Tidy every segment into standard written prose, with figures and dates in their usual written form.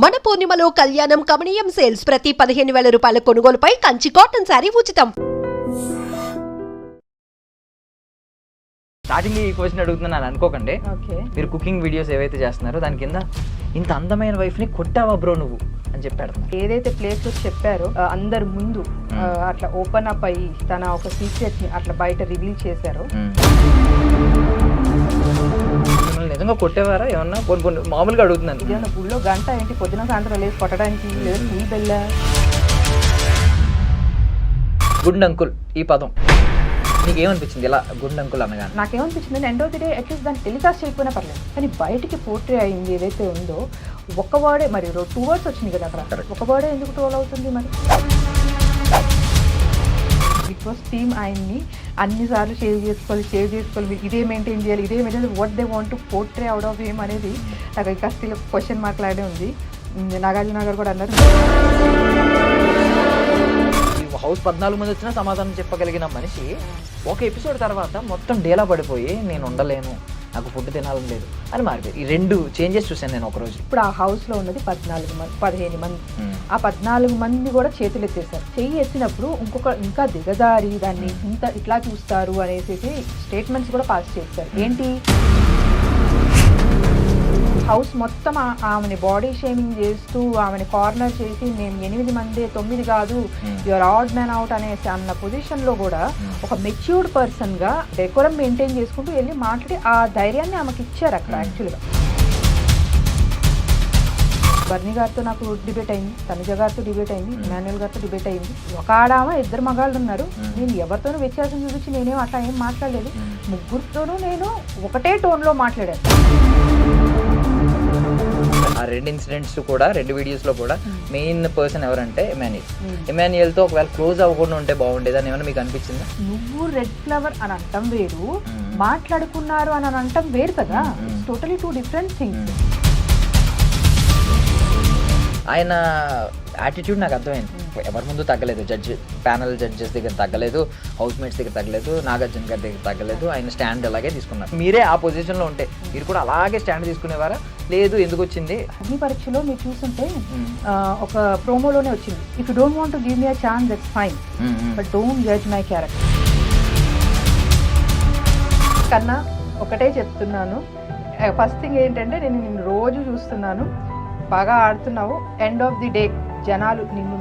మన పూర్ణిమలో కళ్యాణం కమనీయం సేల్స్ ప్రతి 15,000 రూపాయల కొనుగోలుపై కంచి కాటన్ శారీ ఉచితం. స్టార్టింగ్ ఈ క్వశ్చన్ అడుగుతున్నాను అనుకోకండి. మీరు కుకింగ్ వీడియోస్ ఏవైతే చేస్తున్నారో దాని కింద ఇంత అందమైన వైఫ్ ని కొట్టావా బ్రో నువ్వు అని చెప్పాడు. ఏదైతే ప్లేస్ లో చెప్పారో అందరి ముందు అట్లా ఓపెన్ అప్ అయ్యి తన ఒక సీక్రెట్ ని అట్లా బయట రివీల్ చేశారు. నిజంగా కొట్టేవారా ఏమన్నా? కొన్ని మామూలుగా అడుగుతున్నాను. ఇదేమన్నా గుళ్ళో గంట ఏంటి పొద్దున సాయంత్రం లేదు కొట్టడానికి, లేదా స్కూల్ బెల్ల. గుడ్ అంకుల్ ఈ పదం నీకేమనిపించింది ఇలా గుడ్ అంకుల్ అనగానే? నాకేమనిపించింది, end of the day at least దాన్ని టెలికాస్ట్ చేయకపోయినా పర్లేదు, కానీ బయటికి పోర్ట్రే అయింది ఏదైతే ఉందో ఒక్క వర్డే, మరి 2 words వచ్చింది కదా అక్కడ, ఒక వర్డే ఎందుకు ట్రోల్ అవుతుంది? మరి బిగ్ బాస్ టీమ్ ఆయన్ని అన్నిసార్లు షేర్ చేసుకోవాలి, ఇదే మెయింటైన్ చేయాలి, ఇదే maintain what they want to portray out of him అనేది నాకు ఇంకా స్టిల్ క్వశ్చన్ మార్క్ లాగే ఉంది. నాగార్జున గారు కూడా అన్నారు, హౌస్ 14 మంది వచ్చినా సమాధానం చెప్పగలిగిన మనిషి ఒక ఎపిసోడ్ తర్వాత మొత్తం డేలా పడిపోయి నేను ఉండలేను, నాకు ఫుడ్ తినాలని లేదు అని మారిపోయి. ఈ 2 చేంజెస్ చూసాను నేను ఒకరోజు. ఇప్పుడు ఆ హౌస్ లో ఉన్నది 15 మంది. ఆ 14 మంది కూడా చేతులు ఎత్తేసారు. చెయ్యి ఎత్తినప్పుడు ఇంకా దిగజారి దాన్ని ఇట్లా చూస్తారు అనేసి స్టేట్మెంట్స్ కూడా పాస్ చేస్తారు. ఏంటి, హౌస్ మొత్తం ఆమెని బాడీ షేమింగ్ చేస్తూ ఆమెని కార్నర్ చేసి మేము 8 మంది 9 కాదు, యువర్ ఆడ్ మ్యాన్ అవుట్ అనేసి అన్న పొజిషన్ లో కూడా ఒక మెచ్యూర్డ్ పర్సన్ గా డెకోరం మెయింటైన్ చేసుకుంటూ వెళ్ళి మాట్లాడి ఆ ధైర్యాన్ని ఆమెకి ఇచ్చారు అక్కడ. యాక్చువల్గా బర్నీ గారితో నాకు డిబేట్ అయింది, తనుజ గారితో డిబేట్ అయింది, ఇమాన్యుయల్ గారితో డిబేట్ అయింది. ఒక ఆడామ 2 మగాళ్ళు ఉన్నారు. నేను ఎవరితోనూ వ్యత్యాసం చూపించి నేనేం అట్లా ఏం మాట్లాడలేదు. ముగ్గురితోనూ నేను ఒకటే టోన్ లో మాట్లాడాను. ఆ 2 ఇన్సిడెంట్స్ కూడా 2 వీడియోస్ లో కూడా మెయిన్ పర్సన్ ఎవరంటే ఇమాన్యుయల్ తో ఒకవేళ క్లోజ్ అవ్వకుండా ఉంటే బాగుండేది అని ఏమైనా మీకు అనిపించిందా? నువ్వు రెడ్ ఫ్లవర్ అని అంటాం వేరు, మాట్లాడుకున్నారు అని అంటాం వేరు కదా. It's totally 2 different things. ఆయన యాటిట్యూడ్ నాకు అర్థమైంది. ఎవరి ముందు తగ్గలేదు, ప్యానల్ జడ్జెస్ దగ్గర తగ్గలేదు, హౌస్ మేట్స్ దగ్గర తగ్గలేదు, నాగార్జున గారి దగ్గర తగ్గలేదు. ఆయన స్టాండ్ అలాగే తీసుకున్నారు. మీరే ఆ పొజిషన్లో ఉంటే మీరు కూడా అలాగే స్టాండ్ తీసుకునేవారా? లేదు, ఎందుకు వచ్చింది? అగ్ని పరీక్షలో మీరు చూస్తుంటే ఒక ప్రోమోలోనే వచ్చింది, if you don't want to give me a chance that's fine, but don't judge my character. కన్నా ఒకటే చెప్తున్నాను, ఫస్ట్ థింగ్ ఏంటంటే నేను నిన్ను రోజు చూస్తున్నాను, బాగా ఆడుతున్నావు. ఎండ్ ఆఫ్ ది డే జనాలు నిన్ను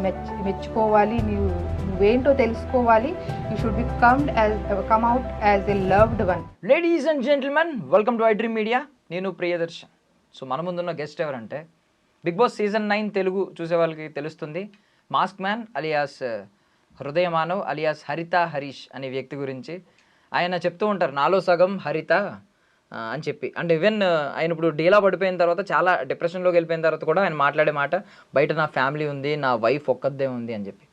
మెచ్చుకోవాలి, నువ్వేంటో తెలుసుకోవాలి. You should be come out as a loved one. Ladies and gentlemen, welcome to iDream Media. నేను ప్రియదర్శన్. సో మన ముందున్న గెస్ట్ ఎవరంటే బిగ్ బాస్ సీజన్ 9 తెలుగు చూసే వాళ్ళకి తెలుస్తుంది. మాస్క్ మ్యాన్ అలియాస్ హృదయ మానవ్ అలియాస్ హరిత హరీష్ అనే వ్యక్తి గురించి. ఆయన చెప్తూ ఉంటారు నాలో సగం హరిత అని చెప్పి. అంటే ఈవెన్ ఆయన ఇప్పుడు డీలా పడిపోయిన తర్వాత, చాలా డిప్రెషన్లోకి వెళ్ళిపోయిన తర్వాత కూడా ఆయన మాట్లాడే మాట, బయట నా ఫ్యామిలీ ఉంది, నా వైఫ్ ఒక్కదే ఉంది అని చెప్పి.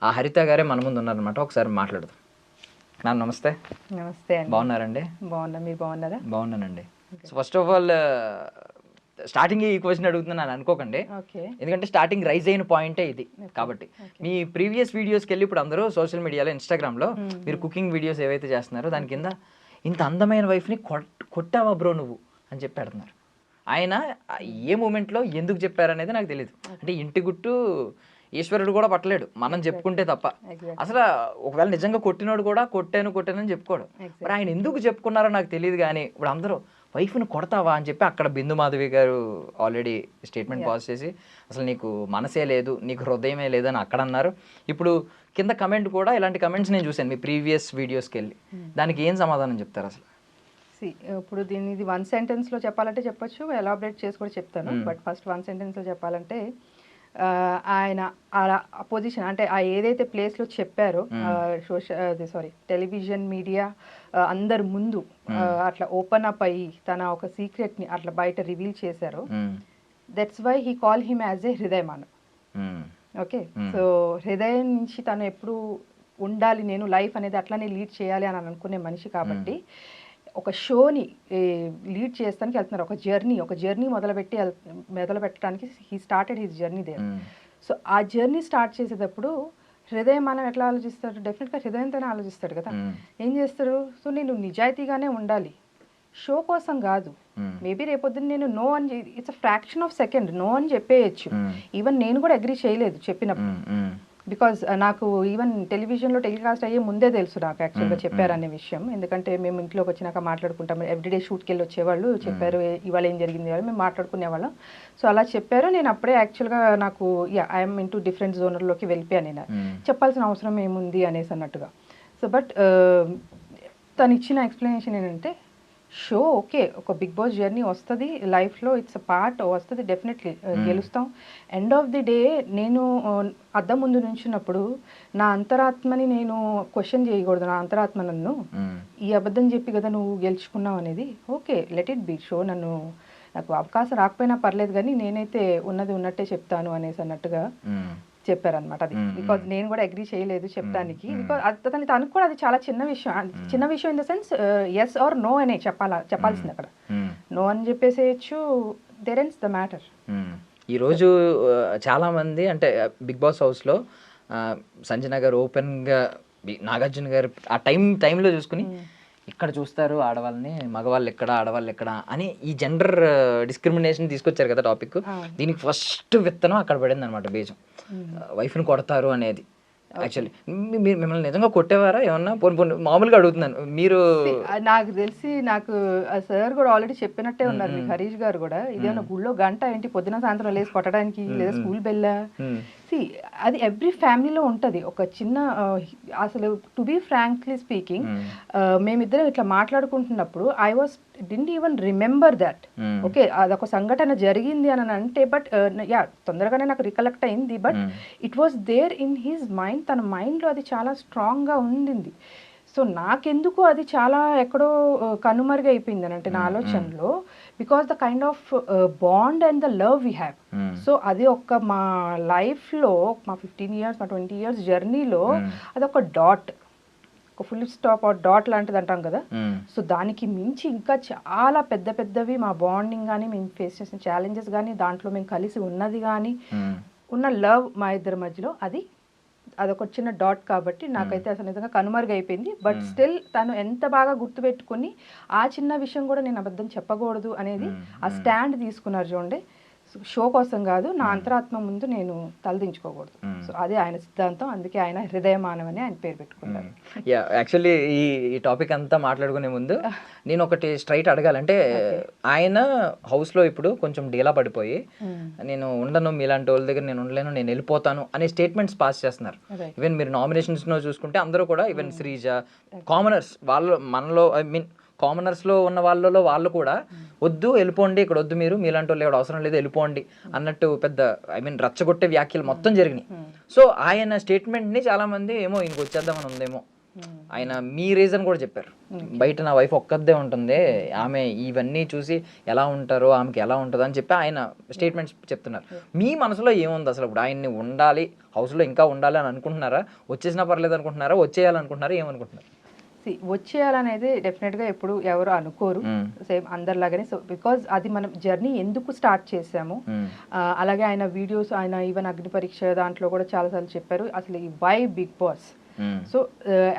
ఆ హరిత గారే మన ముందు ఉన్నారనమాట. ఒకసారి మాట్లాడదాం. మ్యామ్ నమస్తే. నమస్తే అండి. బాగున్నారండి? బాగున్నా, మీరు బాగున్నారా? బాగున్నానండి. So first of all starting ఈ క్వశ్చన్ అడుగుతున్నాను అనుకోకండి, ఎందుకంటే స్టార్టింగ్ రైజ్ అయిన పాయింటే ఇది. కాబట్టి మీ ప్రీవియస్ వీడియోస్కి వెళ్ళి ఇప్పుడు అందరూ సోషల్ మీడియాలో ఇన్స్టాగ్రామ్లో మీరు కుకింగ్ వీడియోస్ ఏవైతే చేస్తున్నారో దాని కింద ఇంత అందమైన వైఫ్ని కొట్టావా బ్రో నువ్వు అని చెప్పి అడుగుతున్నారు. ఆయన ఏ మూమెంట్లో ఎందుకు చెప్పారనేది నాకు తెలియదు. అంటే ఇంటి గుట్టు ఈశ్వరుడు కూడా పట్టలేడు, మనం చెప్పుకుంటే తప్ప. అసలు ఒకవేళ నిజంగా కొట్టినోడు కూడా కొట్టానని చెప్పుకోడు. మరి ఆయన ఎందుకు చెప్పుకున్నారో నాకు తెలియదు. కానీ ఇప్పుడు అందరూ వైఫ్ని కొడతావా అని చెప్పి అక్కడ బిందు మాధవి గారు ఆల్రెడీ స్టేట్మెంట్ పాస్ చేసి అసలు నీకు మనసే లేదు, నీకు హృదయమే లేదు అని అక్కడ అన్నారు. ఇప్పుడు కింద కమెంట్ కూడా ఇలాంటి కమెంట్స్ నేను చూశాను మీ ప్రీవియస్ వీడియోస్కి వెళ్ళి. దానికి ఏం సమాధానం చెప్తారు అసలు? ఇప్పుడు దీన్ని 1 sentence చెప్పాలంటే చెప్పొచ్చు, ఎలాబరేట్ చేసి కూడా చెప్తాను. బట్ ఫస్ట్ 1 sentence చెప్పాలంటే ఆయన ఆ పొజిషన్ అంటే ఆ ఏదైతే ప్లేస్లో చెప్పారో టెలివిజన్ మీడియా అందరి ముందు అట్లా ఓపెన్ అప్ అయ్యి తన ఒక సీక్రెట్ ని అట్లా బయట రివీల్ చేశారు. That's why he call him as a హృదయ మానవ్. ఓకే, సో హృదయం నుంచి తను ఎప్పుడు ఉండాలి, నేను లైఫ్ అనేది అట్లానే లీడ్ చేయాలి అని అనుకునే మనిషి కాబట్టి ఒక షోని లీడ్ చేస్తానికి వెళ్తున్నారు. ఒక జర్నీ మొదలు పెట్టడానికి he started his journey there. So ఆ జర్నీ స్టార్ట్ చేసేటప్పుడు హృదయం మనం ఎట్లా ఆలోచిస్తాడు? డెఫినెట్గా హృదయంతోనే ఆలోచిస్తాడు కదా. ఏం చేస్తాడు? సో నేను నిజాయితీగానే ఉండాలి, షో కోసం కాదు, మేబీ రేపొద్దున నేను నో అని it's a fraction of second no అని చెప్పేయచ్చు. ఈవెన్ నేను కూడా అగ్రీ చేయలేదు చెప్పినప్పుడు, బికాజ్ నాకు ఈవెన్ టెలివిజన్లో టెలికాస్ట్ అయ్యే ముందే తెలుసు నాకు యాక్చువల్గా చెప్పారనే విషయం. ఎందుకంటే మేము ఇంట్లోకి వచ్చినాక మాట్లాడుకుంటాం, ఎవ్రీడే షూట్కి వెళ్ళి వచ్చేవాళ్ళు, చెప్పారు ఇవాళ ఏం జరిగింది వాళ్ళు మేము మాట్లాడుకునేవాళ్ళం. సో అలా చెప్పారు. నేను అప్పుడే యాక్చువల్గా నాకు ఐఎమ్ ఇంటూ డిఫరెంట్ జోనర్లోకి వెళ్ళిపోయాను. నేను చెప్పాల్సిన అవసరం ఏముంది అనేసి అన్నట్టుగా. సో బట్ తను ఇచ్చిన ఎక్స్ప్లెనేషన్ ఏంటంటే, షో ఓకే, ఒక బిగ్ బాస్ జర్నీ వస్తుంది లైఫ్లో, ఇట్స్ అ పార్ట్ వస్తుంది, డెఫినెట్లీ గెలుస్తాం. ఎండ్ ఆఫ్ ది డే నేను అద్దం ముందు నుంచినప్పుడు నా అంతరాత్మని నేను క్వశ్చన్ చేయకూడదు. నా అంతరాత్మ నన్ను ఈ అబద్ధం చెప్పి కదా నువ్వు గెలుచుకున్నావు అనేది, okay let it be show, నాకు అవకాశం రాకపోయినా పర్లేదు కానీ నేనైతే ఉన్నది ఉన్నట్టే చెప్తాను అనేసి అన్నట్టుగా చెప్పారనమాట. అది బికాజ్ నేను కూడా అగ్రీ చేయలేదు చెప్పడానికి, బికాజ్ తనకు కూడా అది చాలా చిన్న విషయం in the sense yes or no అనే చెప్పాల్సింది. అక్కడ నో అని చెప్పేసేయచ్చు, దేర్ ఎండ్స్ ద మ్యాటర్. ఈరోజు చాలా మంది అంటే బిగ్ బాస్ హౌస్లో సంజన గారు ఓపెన్గా నాగార్జున గారు ఆ టైంలో చూసుకుని ఇక్కడ చూస్తారు ఆడవాళ్ళని, మగవాళ్ళు ఎక్కడ ఆడవాళ్ళు ఎక్కడ అని ఈ జెండర్ డిస్క్రిమినేషన్ తీసుకొచ్చారు కదా టాపిక్. దీనికి ఫస్ట్ విత్తనం అక్కడ పడింది అనమాట, బీజం. వైఫ్ని కొడతారు అనేది. యాక్చువల్లీ మీరు మిమ్మల్ని నిజంగా కొట్టేవారా ఏమన్నా? పోనీ మామూలుగా అడుగుతున్నాను. మీరు నాకు తెలిసి నాకు సార్ కూడా ఆల్రెడీ చెప్పినట్టే ఉన్నారు, మీకు హరీష్ గారు కూడా, ఇదేమన్నా గుళ్ళో గంట ఏంటి పొద్దున సాయంత్రం లేసి కొట్టడానికి, లేదా స్కూల్ బెల్లా. అది ఎవ్రీ ఫ్యామిలీలో ఉంటుంది ఒక చిన్న, అసలు టు బీ ఫ్రాంక్లీ స్పీకింగ్ మేమిద్దరం ఇట్లా మాట్లాడుకుంటున్నప్పుడు I didn't even remember that. Okay అదొక సంఘటన జరిగింది అని అంటే, బట్ తొందరగానే నాకు రికలెక్ట్ అయింది, but it was there in his mind, తన మైండ్లో అది చాలా స్ట్రాంగ్గా ఉండింది. సో నాకెందుకు అది చాలా ఎక్కడో కనుమరుగైపోయింది అని అంటే నా ఆలోచనలో, because the kind of bond and the love we have. So అది ఒక మా లైఫ్లో మా 15 years మా 20 years జర్నీలో అదొక డాట్, ఒక ఫుల్ స్టాప్ ఆర్ డాట్ లాంటిది అంటాం కదా. సో దానికి మించి ఇంకా చాలా పెద్దవి మా బాండింగ్ కానీ, మేము ఫేస్ చేసిన ఛాలెంజెస్ కానీ, దాంట్లో మేము కలిసి ఉన్నది కానీ, ఉన్న లవ్ మా ఇద్దరి మధ్యలో అదొక చిన్న డాట్. కాబట్టి నాకైతే అసలు నిజంగా కనుమరుగైపోయింది. బట్ స్టిల్ తను ఎంత బాగా గుర్తుపెట్టుకుని ఆ చిన్న విషయం కూడా నేను అబద్ధం చెప్పకూడదు అనేది ఆ స్టాండ్ తీసుకున్నారు చూడండి. షో కోసం కాదు, నా అంతరాత్మ ముందు నేను తలదించుకోకూడదు. సో అదే ఆయన సిద్ధాంతం, అందుకే ఆయన హృదయమానం అని ఆయన పేరు పెట్టుకున్నారు. యాక్చువల్లీ ఈ టాపిక్ అంతా మాట్లాడుకునే ముందు నేను ఒకటి స్ట్రైట్ అడగాలంటే, ఆయన హౌస్లో ఇప్పుడు కొంచెం డీలా పడిపోయి నేను ఉండను, మీలాంటి వాళ్ళ దగ్గర నేను ఉండలేను, నేను వెళ్ళిపోతాను అనే స్టేట్మెంట్స్ పాస్ చేస్తున్నారు. ఈవెన్ మీరు నామినేషన్స్లో చూసుకుంటే అందరూ కూడా, ఈవెన్ శ్రీజ, కామనర్స్ వాళ్ళు మనలో, ఐ మీన్ కామనర్స్లో ఉన్న వాళ్ళు కూడా వద్దు వెళ్ళిపోండి, ఇక్కడ వద్దు, మీరు మీలాంటి వాళ్ళు ఇక్కడ అవసరం లేదు వెళ్ళిపోండి అన్నట్టు పెద్ద ఐ మీన్ రచ్చగొట్టే వ్యాఖ్యలు మొత్తం జరిగినాయి. సో ఆయన స్టేట్మెంట్ని చాలామంది ఏమో ఇంక వచ్చేద్దామని ఉందేమో, ఆయన మీ రీజన్ కూడా చెప్పారు, బయట నా వైఫ్ ఒక్కదే ఉంటుంది, ఆమె ఇవన్నీ చూసి ఎలా ఉంటారో ఆమెకి ఎలా ఉంటుందో అని చెప్పి ఆయన స్టేట్మెంట్స్ చెప్తున్నారు. మీ మనసులో ఏముంది అసలు? ఇప్పుడు ఆయన్ని ఉండాలి హౌస్లో, ఇంకా ఉండాలి అని అనుకుంటున్నారా? వచ్చేసినా పర్లేదు అనుకుంటున్నారా? వచ్చేయాలనుకుంటున్నారా? ఏమనుకుంటున్నారు? వచ్చేయాలనేది డెఫినెట్గా ఎప్పుడు ఎవరు అనుకోరు, సేమ్ అందరిలాగానే. సో బికాజ్ అది మనం జర్నీ ఎందుకు స్టార్ట్ చేసాము, అలాగే ఆయన వీడియోస్, ఆయన ఈవెన్ అగ్ని పరీక్ష దాంట్లో కూడా చాలాసార్లు చెప్పారు అసలు ఈ why Bigg Boss. So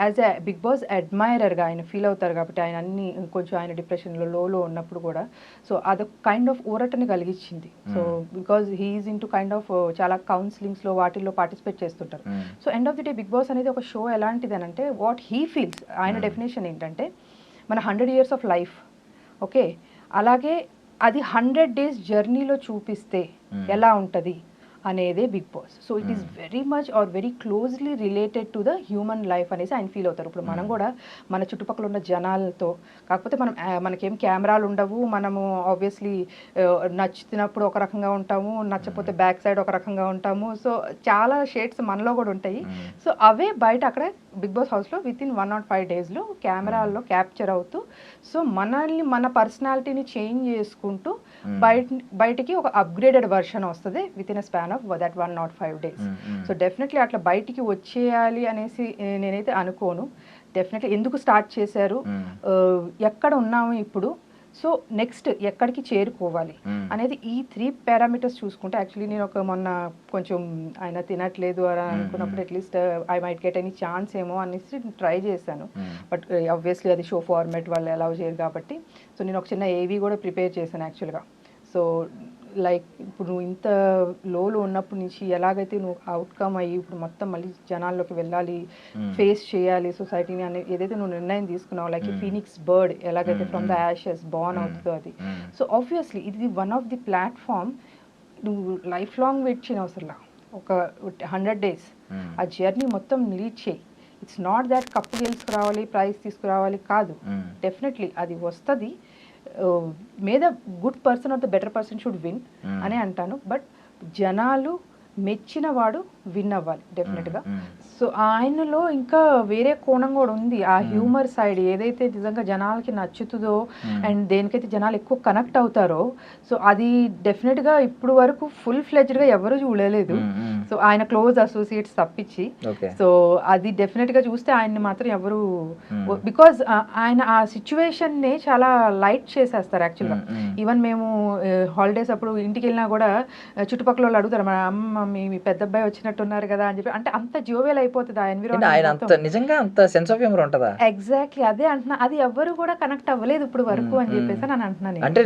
as a Bigg Boss అడ్మైరర్గా ఆయన ఫీల్ అవుతారు కాబట్టి, ఆయన అన్ని కొంచెం ఆయన డిప్రెషన్లో లోలో ఉన్నప్పుడు కూడా, సో అదొక కైండ్ ఆఫ్ ఊరటని కలిగించింది. So because he's into kind of చాలా కౌన్సిలింగ్స్లో వాటిల్లో పార్టిసిపేట్ చేస్తుంటారు. So end of the day Big Boss అనేది ఒక షో ఎలాంటిది అని అంటే, వాట్ హీ ఫీల్స్, ఆయన డెఫినేషన్ ఏంటంటే మన 100 years ఆఫ్ లైఫ్, ఓకే అలాగే అది 100 days జర్నీలో చూపిస్తే ఎలా ఉంటుంది అనేదే Big Boss. So it is very much or very closely related to the human life అనేసి ఆయన ఫీల్ అవుతారు. ఇప్పుడు మనం కూడా మన చుట్టుపక్కల ఉన్న జనాలతో, కాకపోతే మనకేం కెమెరాలు ఉండవు, మనము ఆబ్వియస్లీ నచ్చినప్పుడు ఒక రకంగా ఉంటాము, నచ్చపోతే బ్యాక్ సైడ్ ఒక రకంగా ఉంటాము. సో చాలా షేడ్స్ మనలో కూడా ఉంటాయి. సో అవే బయట అక్కడ బిగ్ బాస్ హౌస్లో విత్ ఇన్ 105 daysలో కెమెరాల్లో క్యాప్చర్ అవుతూ, సో మనల్ని మన పర్సనాలిటీని చేంజ్ చేసుకుంటూ బయటికి ఒక అప్గ్రేడెడ్ వర్షన్ వస్తుంది with in a span of that 105 days. So definitely అట్లా బయటికి వచ్చేయాలి అనేసి నేనైతే అనుకోను. డెఫినెట్లీ ఎందుకు స్టార్ట్ చేశారు, ఎక్కడ ఉన్నాము ఇప్పుడు, సో నెక్స్ట్ ఎక్కడికి చేరుకోవాలి అనేది ఈ 3 పారామీటర్స్ చూసుకుంటే, యాక్చువల్లీ నేను మొన్న కొంచెం ఆయన తినట్లేదు అని అనుకున్నప్పుడు at least I might get any chance ఏమో అనేసి ట్రై చేశాను. బట్ ఆబ్వియస్లీ అది షో ఫార్మాట్ వాళ్ళు అలౌ చేయరు కాబట్టి, సో నేను ఒక చిన్న ఏవి కూడా ప్రిపేర్ చేశాను యాక్చువల్గా. సో లైక్ ఇప్పుడు నువ్వు ఇంత లోలో ఉన్నప్పటి నుంచి ఎలాగైతే నువ్వు అవుట్కమ్ అయ్యి ఇప్పుడు మొత్తం మళ్ళీ జనాల్లోకి వెళ్ళాలి, ఫేస్ చేయాలి సొసైటీని అని ఏదైతే నువ్వు నిర్ణయం తీసుకున్నావు, లైక్ ఫీనిక్స్ బర్డ్ ఎలాగైతే ఫ్రమ్ ద యాషెస్ బార్న్ అవుతుందో అది. సో ఆబ్వియస్లీ ఇది వన్ ఆఫ్ ది ప్లాట్ఫామ్. నువ్వు లైఫ్ లాంగ్ వెయిట్ చేయని అవసరంలా, ఒక 100 days ఆ జర్నీ మొత్తం లీడ్ చేయి. ఇట్స్ నాట్ దాట్ కప్పు గెలుచుకురావాలి, ప్రైజ్ తీసుకురావాలి కాదు. డెఫినెట్లీ అది వస్తుంది. May the good person or the better person should win అని అంటాను. బట్ జనాలు మెచ్చిన వాడు విన్ అవ్వాలి డెఫినెట్గా. సో ఆయనలో ఇంకా వేరే కోణం కూడా ఉంది. ఆ హ్యూమర్ సైడ్ ఏదైతే నిజంగా జనాలకి నచ్చుతుందో అండ్ దేనికైతే జనాలు ఎక్కువ కనెక్ట్ అవుతారో, సో అది డెఫినెట్గా ఇప్పుడు వరకు ఫుల్ ఫ్లెడ్జ్డ్గా ఎవరు చూడలేదు. సో ఆయన క్లోజ్ అసోసియేట్స్ తప్పించి. సో అది డెఫినెట్గా చూస్తే ఆయన్ని మాత్రం ఎవరు, బికాజ్ ఆయన ఆ సిచ్యువేషన్ని చాలా లైట్ చేసేస్తారు యాక్చువల్గా. ఈవెన్ మేము హాలిడేస్ అప్పుడు ఇంటికి వెళ్ళినా కూడా చుట్టుపక్కల వాళ్ళు అడుగుతారు, మా అమ్మ మీ పెద్ద అబ్బాయి వచ్చినట్టున్నారు కదా అని చెప్పి. అంటే అంత జోవెల్ అయిపోతుంది ఆ ఎన్విరాన్మెంట్. నిజంగా అంత సెన్స్ ఆఫ్ హ్యూమర్ ఉంటదా? ఎగ్జాక్ట్లీ అదే అంటున్నా. అది ఎవరు కూడా కనెక్ట్ అవ్వలేదు ఇప్పుడు వరకు అని చెప్పేసి నేను అంటున్నాను. అంటే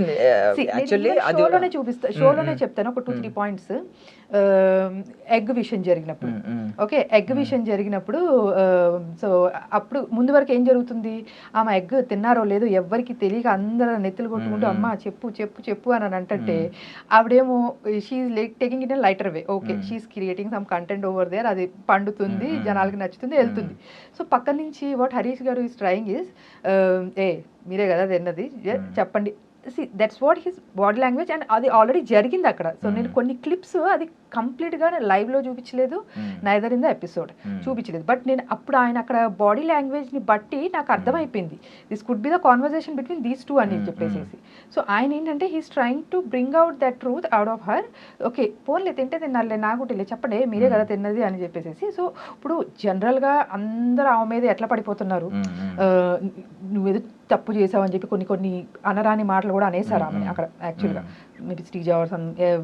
యాక్చువల్లీ షోలోనే చూపిస్తా, షోలోనే చెప్తాను ఒక 2-3 పాయింట్స్. ఎగ్ విషయం జరిగినప్పుడు, ఓకే, ఎగ్ విషయం జరిగినప్పుడు సో అప్పుడు ముందు వరకు ఏం జరుగుతుంది, ఆమె ఎగ్ తిన్నారో లేదో ఎవరికి తెలియక అందరూ నెత్తులు కొట్టుకుంటూ అమ్మ చెప్పు చెప్పు చెప్పు అని అంటే ఆవిడేమో she's taking it in lighter way. Okay, she's creating some content over there, అది పండుతుంది, జనాలకి నచ్చుతుంది, వెళ్తుంది. సో పక్క నుంచి వాట్ హరీష్ గారు ఈస్ ట్రయింగ్ ఈస్, మీరే కదా తిన్నది చెప్పండి. That's what his body language. And అది ఆల్రెడీ జరిగింది అక్కడ. సో నేను కొన్ని క్లిప్స్ అది కంప్లీట్గా లైవ్లో చూపించలేదు, నైదర్ ఇన్ ద ఎపిసోడ్ చూపించలేదు. బట్ నేను అప్పుడు ఆయన అక్కడ బాడీ లాంగ్వేజ్ని బట్టి నాకు అర్థమైపోయింది, this could be the conversation between these two అని చెప్పేసి. సో ఆయన ఏంటంటే he's trying to bring out that truth out of her. Okay పోన్లే తింటే తిన్నారులే, నాకు తెలియదు చెప్పండి మీరే కదా తిన్నది అని చెప్పేసి. సో ఇప్పుడు జనరల్గా అందరూ ఆమె మీద ఎట్లా పడిపోతున్నారు, నువ్వేదో తప్పు చేసావు అని చెప్పి కొన్ని అనరాని మాటలు కూడా అనేసారు ఆమె అక్కడ. యాక్చువల్గా మేబీ శ్రీజ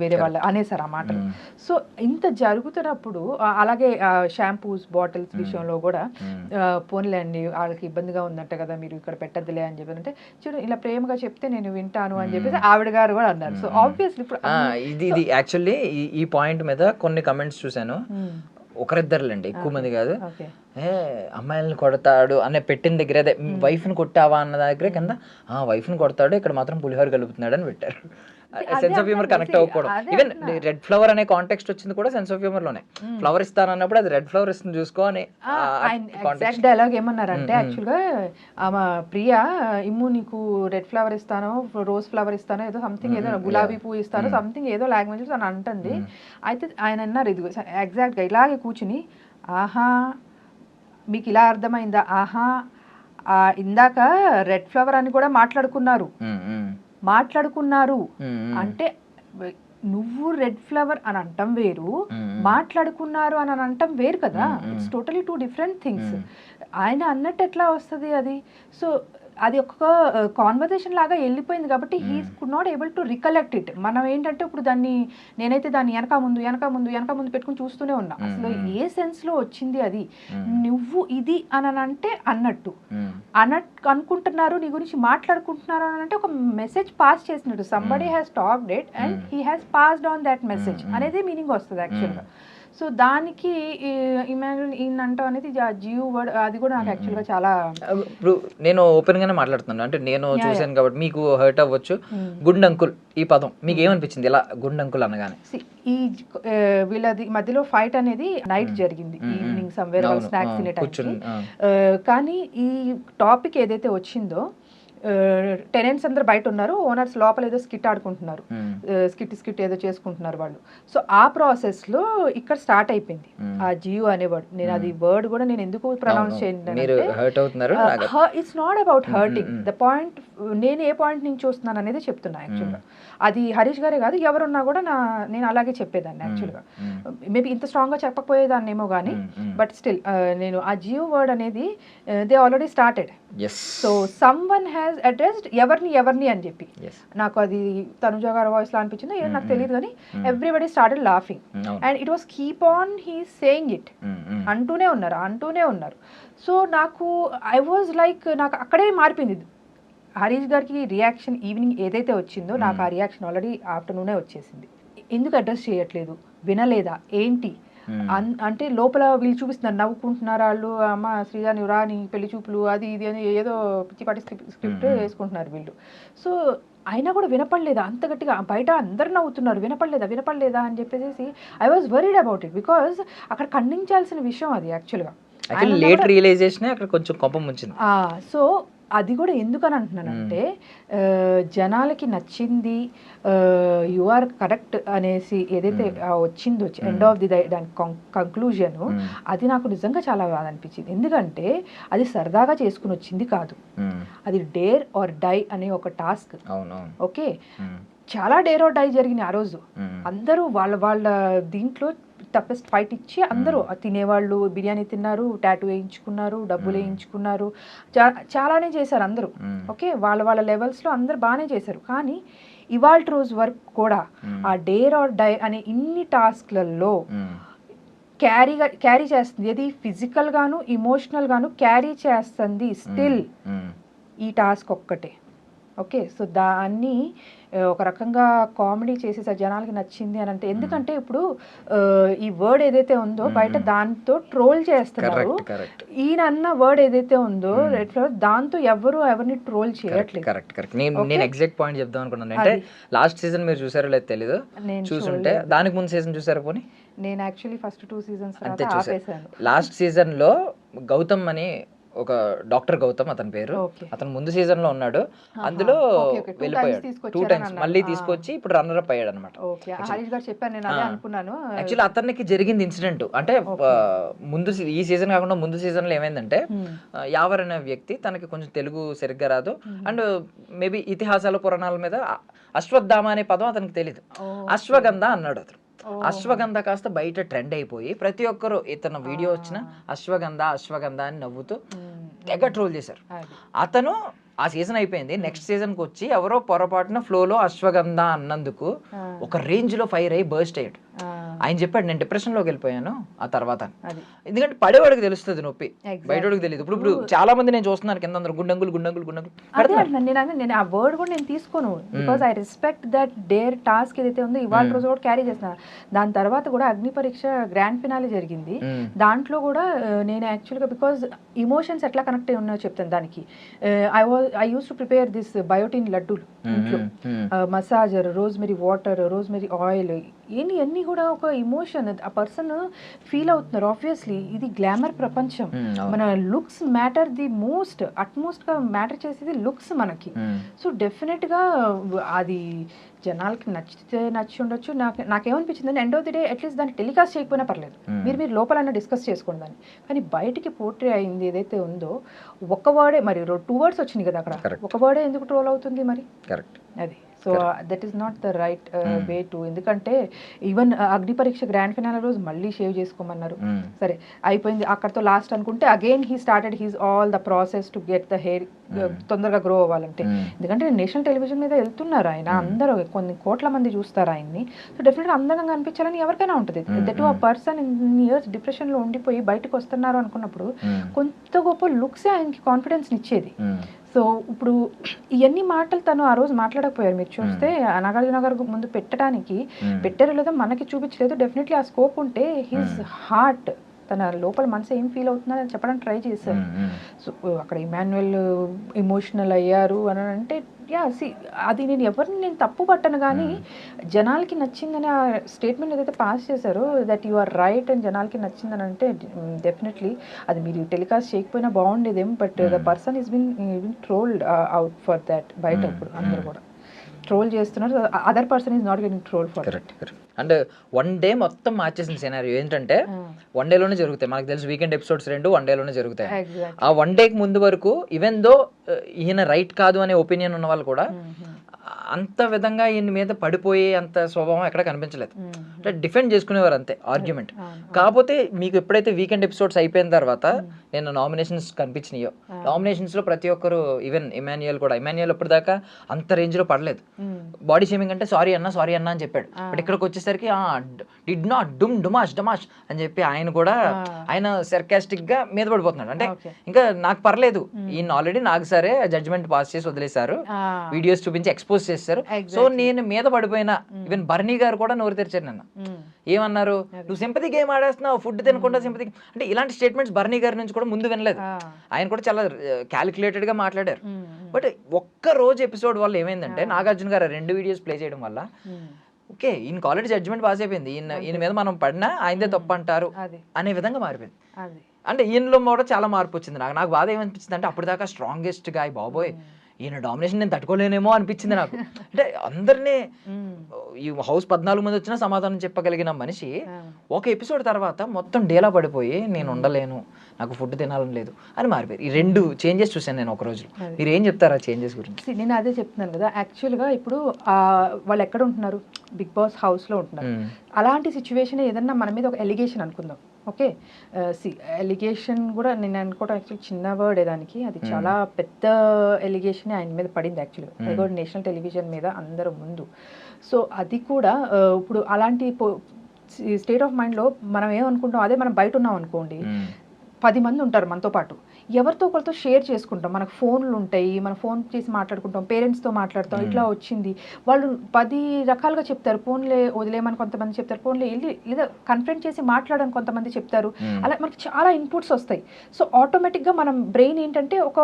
వేరే వాళ్ళు అనేసారు ఆ మాటలు. సో ఇంత జరుగుతున్నప్పుడు అలాగే షాంపూస్ బాటిల్స్ విషయంలో కూడా పోన్లే అండి వాళ్ళకి ఇబ్బందిగా ఉందంట కదా మీరు ఇక్కడ పెట్టద్దులే అని చెప్పి అంటే, చూడు ఇలా ప్రేమగా చెప్తే నేను వింటాను అని చెప్పేసి ఆవిడ గారు కూడా అన్నారు. సో ఆబ్వియస్లీ ఇప్పుడు ఇది యాక్చువల్లీ ఈ పాయింట్ మీద కొన్ని కమెంట్స్ చూసాను, ఒకరిద్దరులేండి ఎక్కువ మంది కాదు. అమ్మాయిలను కొడతాడు అనే పెట్టిన దగ్గర, అదే వైఫ్ని కొట్టావా అన్న దగ్గర కింద వైఫ్ని కొడతాడు ఇక్కడ మాత్రం పులిహోర కలుపుతున్నాడు అని పెట్టారు. సెన్స్ ఆఫ్ హ్యూమర్ కనెక్ట్ అవ్వకూడదు. ఈవెన్ రెడ్ ఫ్లవర్ అనే కాంటెక్స్ట్ వచ్చింది కూడా సెన్స్ ఆఫ్ హ్యూమర్ లోనే. ఫ్లవర్ ఇస్తాను అన్నప్పుడు అది రెడ్ ఫ్లవర్ ఇస్తుంది చూసుకో అని. ఎగ్జాక్ట్ డైలాగ్ ఏమన్నారంటే యాక్చువల్గా ఆమె ప్రియా ఇమ్ము నీకు రెడ్ ఫ్లవర్ ఇస్తాను, రోజ్ ఫ్లవర్ ఇస్తాను, ఏదో సంథింగ్ ఏదో గులాబీ పువ్వు ఇస్తాను సంథింగ్ ఏదో లాంగ్వేజ్ అని అంటుంది. అయితే ఆయన అన్నారు ఇది ఎగ్జాక్ట్గా ఇలాగే కూర్చుని, ఆహా మీకు ఇలా అర్థమైందా, ఆహా ఇందాక రెడ్ ఫ్లవర్ అని కూడా మాట్లాడుకున్నారు అంటే నువ్వు రెడ్ ఫ్లవర్ అని అంటాం వేరు, మాట్లాడుకున్నారు అని అంటాం వేరు కదా. It's totally 2 different things. ఆయన అన్నట్టు ఎట్లా వస్తుంది అది? సో అది ఒక కాన్వర్జేషన్ లాగా వెళ్ళిపోయింది కాబట్టి he could not able to recollect it. మనం ఏంటంటే ఇప్పుడు నేనైతే దాన్ని వెనక ముందు పెట్టుకుని చూస్తూనే ఉన్నా. అసలు ఏ సెన్స్లో వచ్చింది అది? నువ్వు ఇది అని అంటే అన్నట్టు అనుకుంటున్నారు, నీ గురించి మాట్లాడుకుంటున్నారు అని అంటే ఒక మెసేజ్ పాస్ చేసినట్టు. Somebody has talked it and he has passed on that message అనేది మీనింగ్ వస్తుంది యాక్చువల్గా. సో దానికి ఇమాజిన్ ఈయన అంటాం అనేది జియో వర్డ్ అది కూడా నాకు యాక్చువల్గా చాలా. ఇప్పుడు నేను ఓపెన్ గానే మాట్లాడుతున్నాను, అంటే నేను చూసాను కాబట్టి మీకు హర్ట్ అవ్వచ్చు. గుండ్ అంకుల్ ఈ పదం మీకు ఏమనిపించింది ఇలా గుండ్ అంకుల్ అనగానే? ఈ వీళ్ళది మధ్యలో ఫైట్ అనేది నైట్ జరిగింది, ఈవినింగ్ సమ్వేర్ స్నాక్స్ తినేటానికి. కానీ ఈ టాపిక్ ఏదైతే వచ్చిందో, టెనెంట్స్ అందరు బయట ఉన్నారు, ఓనర్స్ లోపల ఏదో స్కిట్ ఆడుకుంటున్నారు, స్కిట్ ఏదో చేసుకుంటున్నారు వాళ్ళు. సో ఆ ప్రాసెస్ లో ఇక్కడ స్టార్ట్ అయిపోయింది ఆ జియో అనే వర్డ్. నేను అది వర్డ్ కూడా నేను ఎందుకు ప్రొనౌన్స్ చేయండి, it's not about hurting. The point నేను ఏ పాయింట్ నుంచి చూస్తున్నాను అనేది చెప్తున్నా యాక్చువల్గా. అది హరీష్ గారే కాదు, ఎవరున్నా కూడా నేను అలాగే చెప్పేదాన్ని యాక్చువల్గా. మేబీ ఇంత స్ట్రాంగ్గా చెప్పకపోయేదాన్ని ఏమో కానీ, బట్ స్టిల్ నేను ఆ జియో వర్డ్ అనేది they already started. So some one has addressed ఎవరిని అని చెప్పి. నాకు అది తనుజ గారి వాయిస్ లో అనిపించింది, ఏం నాకు తెలియదు కానీ everybody started laughing and it was keep on he saying it. అంటూనే ఉన్నారు. సో నాకు ఐ వాజ్ లైక్, నాకు అక్కడే మారిపోయింది. హరీష్ గారికి రియాక్షన్ ఈవినింగ్ ఏదైతే వచ్చిందో, నాకు ఆ రియాక్షన్ ఆల్రెడీ ఆఫ్టర్నూనే వచ్చేసింది. ఎందుకు అడ్రస్ చేయట్లేదు, వినలేదా ఏంటి అంటే లోపల వీళ్ళు చూపిస్తున్నారు, నవ్వుకుంటున్నారు వాళ్ళు, అమ్మ శ్రీజాని రాని పెళ్లి చూపులు అది ఇది అని ఏదో పిచ్చిపాటి స్క్రిప్ట్ వేసుకుంటున్నారు వీళ్ళు. సో అయినా కూడా వినపడలేదా అంత గట్టిగా, బయట అందరు నవ్వుతున్నారు, వినపడలేదా అని చెప్పేసి I was worried about it. Because అక్కడ ఖండించాల్సిన విషయం అది యాక్చువల్గా. లేట్ రియలైజేషన్ అక్కడ కొంచెం కోపం వచ్చింది. సో అది కూడా ఎందుకని అంటున్నానంటే, జనాలకి నచ్చింది, యు ఆర్ కరెక్ట్ అనేసి ఏదైతే వచ్చిందో ఎండ్ ఆఫ్ ది దాని కంక్లూజన్, అది నాకు నిజంగా చాలా బాగా అనిపించింది. ఎందుకంటే అది సరదాగా చేసుకుని వచ్చింది కాదు, అది డేర్ ఆర్ డై అనే ఒక టాస్క్. ఓకే, చాలా డేర్ ఆర్ డై జరిగింది ఆ రోజు. అందరూ వాళ్ళ దీంట్లో టఫెస్ట్ ఫైట్ ఇచ్చి అందరూ తినేవాళ్ళు బిర్యానీ తిన్నారు, టాటూ వేయించుకున్నారు, డబ్బులు వేయించుకున్నారు, చాలానే చేశారు అందరూ. ఓకే, వాళ్ళ లెవెల్స్లో అందరూ బాగానే చేశారు. కానీ ఇవాళ రోజు వరకు కూడా ఆ డేర్ ఆర్ డై అనే ఇన్ని టాస్క్లలో క్యారీ చేస్తుంది, ఏది ఫిజికల్ గాను ఎమోషనల్ గాను క్యారీ చేస్తుంది స్టిల్ ఈ టాస్క్ ఒక్కటే. ఓకే, సో దాన్ని ఒక రకంగా కామెడీ చేసేసారు, జనాలకి నచ్చింది అని అంటే. ఎందుకంటే ఇప్పుడు ఈ వర్డ్ ఏదైతే ఉందో బయట దాంతో ట్రోల్ చేస్తున్నారు, ఈయన అన్న వర్డ్ ఏదైతే ఉందో రెడ్ ఫ్లవర్, దాంతో ఎవరిని ట్రోల్ చేయట్లేదు. కరెక్ట్. నేను ఎగ్జాక్ట్ పాయింట్ చెప్దాం అనుకున్నాను. అంటే లాస్ట్ సీజన్ మీరు చూసారో లేదు తెలీదు, చూసుంటే దానికి ముందు సీజన్ చూసారు పోనీ? నేను యాక్చువల్లీ ఫస్ట్ 2 seasons అంతే చూసాను. లాస్ట్ సీజన్ లో గౌతమ్ అని ఒక డాక్టర్ గౌతమ్ అతని పేరు, అతను ముందు సీజన్ లో ఉన్నాడు, అందులో వెళ్ళిపోయాడు 2 times, మళ్ళీ తీసుకొచ్చి ఇప్పుడు రన్నర్ అప్ అయ్యాడు అనమాట. యాక్చువల్లీ అతనికి జరిగింది ఇన్సిడెంట్ అంటే ముందు ఈ సీజన్ కాకుండా ముందు సీజన్ లో ఏమైందంటే, యావర్ అనే వ్యక్తి, తనకి కొంచెం తెలుగు సరిగ్గా రాదు అండ్ మేబీ ఇతిహాసాల పురాణాల మీద అశ్వత్థామ అనే పదం అతనికి తెలీదు, అశ్వగంధ అన్నాడు అతను. అశ్వగంధ కాస్త బయట ట్రెండ్ అయిపోయి ప్రతి ఒక్కరు ఇతను వీడియో వచ్చిన అశ్వగంధ అని నవ్వుతూ తెగ ట్రోల్ చేశారు. అతను ఆ సీజన్ అయిపోయింది, నెక్స్ట్ సీజన్కి వచ్చి ఎవరో పొరపాటున ఫ్లోలో అశ్వగంధ అన్నందుకు ఒక రేంజ్ లో ఫైర్ అయ్యి బర్స్ట్ అయ్యాడు. ఆయన చెప్పాడు, నేను డిప్రెషన్ లోకి వెళ్ళిపోయాను ఆ తర్వాత. ఎందుకంటే పడేవాడికి తెలుస్తుంది నొప్పి, బయటవాడికి తెలియదు. ఇప్పుడు చాలా మంది నేను చూస్తున్నాను కింద అందరూ గుండంగులు. నేను ఆ వర్డ్ కూడా నేను తీసుకోను, because I respect that dare task ఏదైతే ఉందో ఇవాళ రోజు కూడా క్యారీ చేస్తున్నారు. దాని తర్వాత కూడా అగ్ని పరీక్ష గ్రాండ్ ఫినాలే జరిగింది, దాంట్లో కూడా నేను యాక్చువల్గా బికాజ్ ఇమోషన్స్ ఎట్లా కనెక్ట్ అయి ఉన్నాయో చెప్తాను. దానికి I used to prepare this biotin laddul ఇంట్లో, massager, rosemary water, rosemary oil, ఇవన్నీ కూడా ఒక ఇమోషన్ ఆ పర్సన్ ఫీల్ అవుతున్నారు. ఆబ్వియస్లీ ఇది గ్లామర్ ప్రపంచం, మన లుక్స్ మ్యాటర్ ది అట్మోస్ట్ గా మ్యాటర్ చేసేది లుక్స్ మనకి. సో డెఫినెట్ గా అది జనాలకి నచ్చి ఉండొచ్చు. నాకేమనిపించింది, end of the day at least దాన్ని టెలికాస్ట్ చేయకపోయినా పర్లేదు, మీరు లోపలన్నా డిస్కస్ చేసుకోండి దాన్ని. కానీ బయటికి పోర్ట్రే అయింది ఏదైతే ఉందో, ఒక వర్డే, మరి 2 words వచ్చింది కదా అక్కడ, ఒక వర్డే ఎందుకు ట్రోల్ అవుతుంది మరి? అది so that is not the right way to. ఎందుకంటే ఈవెన్ అగ్ని పరీక్ష గ్రాండ్ ఫినాలే రోజు మళ్ళీ షేవ్ చేసుకోమన్నారు, సరే అయిపోయింది అక్కడతో లాస్ట్ అనుకుంటే, again he started his all the process to get the hair తొందరగా గ్రో అవ్వాలంటే. ఎందుకంటే నేషనల్ టెలివిజన్ మీద వెళ్తున్నారు ఆయన, అందరూ కొన్ని కోట్ల మంది చూస్తారు ఆయన్ని. సో డెఫినెట్గా అందంగా అనిపించాలని ఎవరికైనా ఉంటుంది. దట్ ఆ పర్సన్ ఇన్ ఇయర్స్ డిప్రెషన్లో ఉండిపోయి బయటకు వస్తున్నారు అనుకున్నప్పుడు కొంత గొప్ప లుక్సే ఆయనకి కాన్ఫిడెన్స్ ఇచ్చేది. సో ఇప్పుడు ఇవన్నీ మాటలు తను ఆ రోజు మాట్లాడకపోయారు. మీరు చూస్తే నాగార్జున ముందు పెట్టారో లేదో మనకి చూపించలేదు. డెఫినెట్లీ ఆ స్కోప్ ఉంటే హిజ్ హార్ట్, తన లోపల మనసు ఏం ఫీల్ అవుతుందని చెప్పడానికి ట్రై చేశారు. సో అక్కడ ఇమాన్యుయల్ ఎమోషనల్ అయ్యారు అని అంటే, అది నేను తప్పు పట్టను, కానీ జనాలకి నచ్చిందని ఆ స్టేట్మెంట్ ఏదైతే పాస్ చేశారో దట్ యు ఆర్ రైట్ అని జనాలకి నచ్చిందని అంటే, డెఫినెట్లీ అది మీరు టెలికాస్ట్ చేయకపోయినా బాగుండేదేమో. But the person is been trolled out for that బయట ఇప్పుడు అందరూ కూడా. ట్రోల్ చేస్తున్నారు, other person is not getting troll for. Correct. And one day మొత్తం మార్చేసిన సినారియో ఏంటంటే వన్ డేలోనే జరుగుతాయి. మనకు తెలుసు వీకెండ్ ఎపిసోడ్స్ 2 వన్ డేలోనే జరుగుతాయి. ఆ వన్ డేకి ముందు వరకు ఈవెన్ దో ఈయన రైట్ కాదు అనే ఒపీనియన్ ఉన్న వాళ్ళు కూడా అంత విధంగా ఈయన మీద పడిపోయే అంత స్వభావం ఎక్కడ కనిపించలేదు. అంటే డిఫెండ్ చేసుకునేవారు అంతే ఆర్గ్యుమెంట్. కాకపోతే మీకు ఎప్పుడైతే వీకెండ్ ఎపిసోడ్స్ అయిపోయిన తర్వాత నేను నామినేషన్స్ కనిపించినాయో, నామినేషన్స్ లో ప్రతి ఒక్కరు ఈవెన్ ఇమాన్యుయల్ ఇప్పటిదాకా అంత రేంజ్ లో పడలేదు. బాడీ షేమింగ్ అంటే సారీ అన్న అని చెప్పాడు. బట్ ఇక్కడికి వచ్చేసరికి డిడ్ నాట్ డమాష్ అని చెప్పి ఆయన సర్కాస్టిక్ గా మీద పడిపోతున్నాడు. అంటే ఇంకా నాకు పర్లేదు, ఈయన ఆల్రెడీ నాకు సరే జడ్జ్మెంట్ పాస్ చేసి వదిలేశారు, వీడియోస్ చూపించి ఎక్స్పోజ్ చేస్తారు, సో నేను మీద పడిపోయినా. ఈవెన్ బర్నీ గారు కూడా నోరు తెరిచారు నిన్న. ఏమన్నారు, నువ్వు సింపతి గేమ్ ఆడేస్తున్నావు, ఫుడ్ తినకుండా సింపతి. అంటే ఇలాంటి స్టేట్మెంట్స్ బర్నీ గారి నుంచి కూడా ముందు వినలేదు. ఆయన కూడా చాలా క్యాలిక్యులేటెడ్ గా మాట్లాడారు. బట్ ఒక్క రోజు ఎపిసోడ్ వల్ల ఏమైందంటే నాగార్జున గారు 2 వీడియోస్ ప్లే చేయడం వల్ల ఓకే ఈయన ఆల్రెడీ జడ్జ్మెంట్ పాస్ అయిపోయింది, ఈయన మీద మనం పడినా ఆయనదే తప్పు అంటారు అనే విధంగా మారిపోయింది. అంటే ఈయనలో కూడా చాలా మార్పు వచ్చింది. నాకు బాధ ఏమనిపించింది అంటే అప్పటిదాకా స్ట్రాంగెస్ట్ గాయ్ బాబోయ్ ఈయన డామినేషన్ నేను తట్టుకోలేనేమో అనిపించింది నాకు. అంటే అందరినీ ఈ హౌస్ 14 మంది వచ్చినా సమాధానం చెప్పగలిగిన మనిషి ఒక ఎపిసోడ్ తర్వాత మొత్తం డేలా పడిపోయి నేను ఉండలేను, నాకు ఫుడ్ తినాలని లేదు అని మారిపోయారు. ఈ 2 చేంజెస్ చూసాను నేను ఒక రోజు. మీరు ఏం చెప్తారు ఆ చేంజెస్ గురించి? నేను అదే చెప్తున్నాను కదా, యాక్చువల్గా ఇప్పుడు వాళ్ళు ఎక్కడ ఉంటున్నారు, బిగ్ బాస్ హౌస్లో ఉంటున్నారు. అలాంటి సిచ్యువేషన్ ఏదన్నా మన మీద ఒక ఎలిగేషన్ అనుకుందాం, ఓకే ఎలిగేషన్ కూడా నేను అనుకోవడం యాక్చువల్లీ చిన్న వర్డ్ దానికి, అది చాలా పెద్ద ఎలిగేషన్ ఆయన మీద పడింది యాక్చువల్గా, అది కూడా నేషనల్ టెలివిజన్ మీద అందరూ ముందు. సో అది కూడా ఇప్పుడు అలాంటి స్టేట్ ఆఫ్ మైండ్లో మనం ఏమనుకుంటాం, అదే మనం బయట ఉన్నాం అనుకోండి, 10 మంది ఉంటారు మనతో పాటు, ఎవరితో ఒకరితో షేర్ చేసుకుంటాం, మనకు ఫోన్లు ఉంటాయి, మనం ఫోన్ చేసి మాట్లాడుకుంటాం, పేరెంట్స్తో మాట్లాడతాం, ఇట్లా వచ్చింది వాళ్ళు 10 రకాలుగా చెప్తారు. ఫోన్లే వదిలేమని కొంతమంది చెప్తారు, ఫోన్లే వెళ్ళి లేదా కన్ఫరెంట్ చేసి మాట్లాడని కొంతమంది చెప్తారు. అలా మనకి చాలా ఇన్పుట్స్ వస్తాయి. సో ఆటోమేటిక్గా మనం బ్రెయిన్ ఏంటంటే ఒక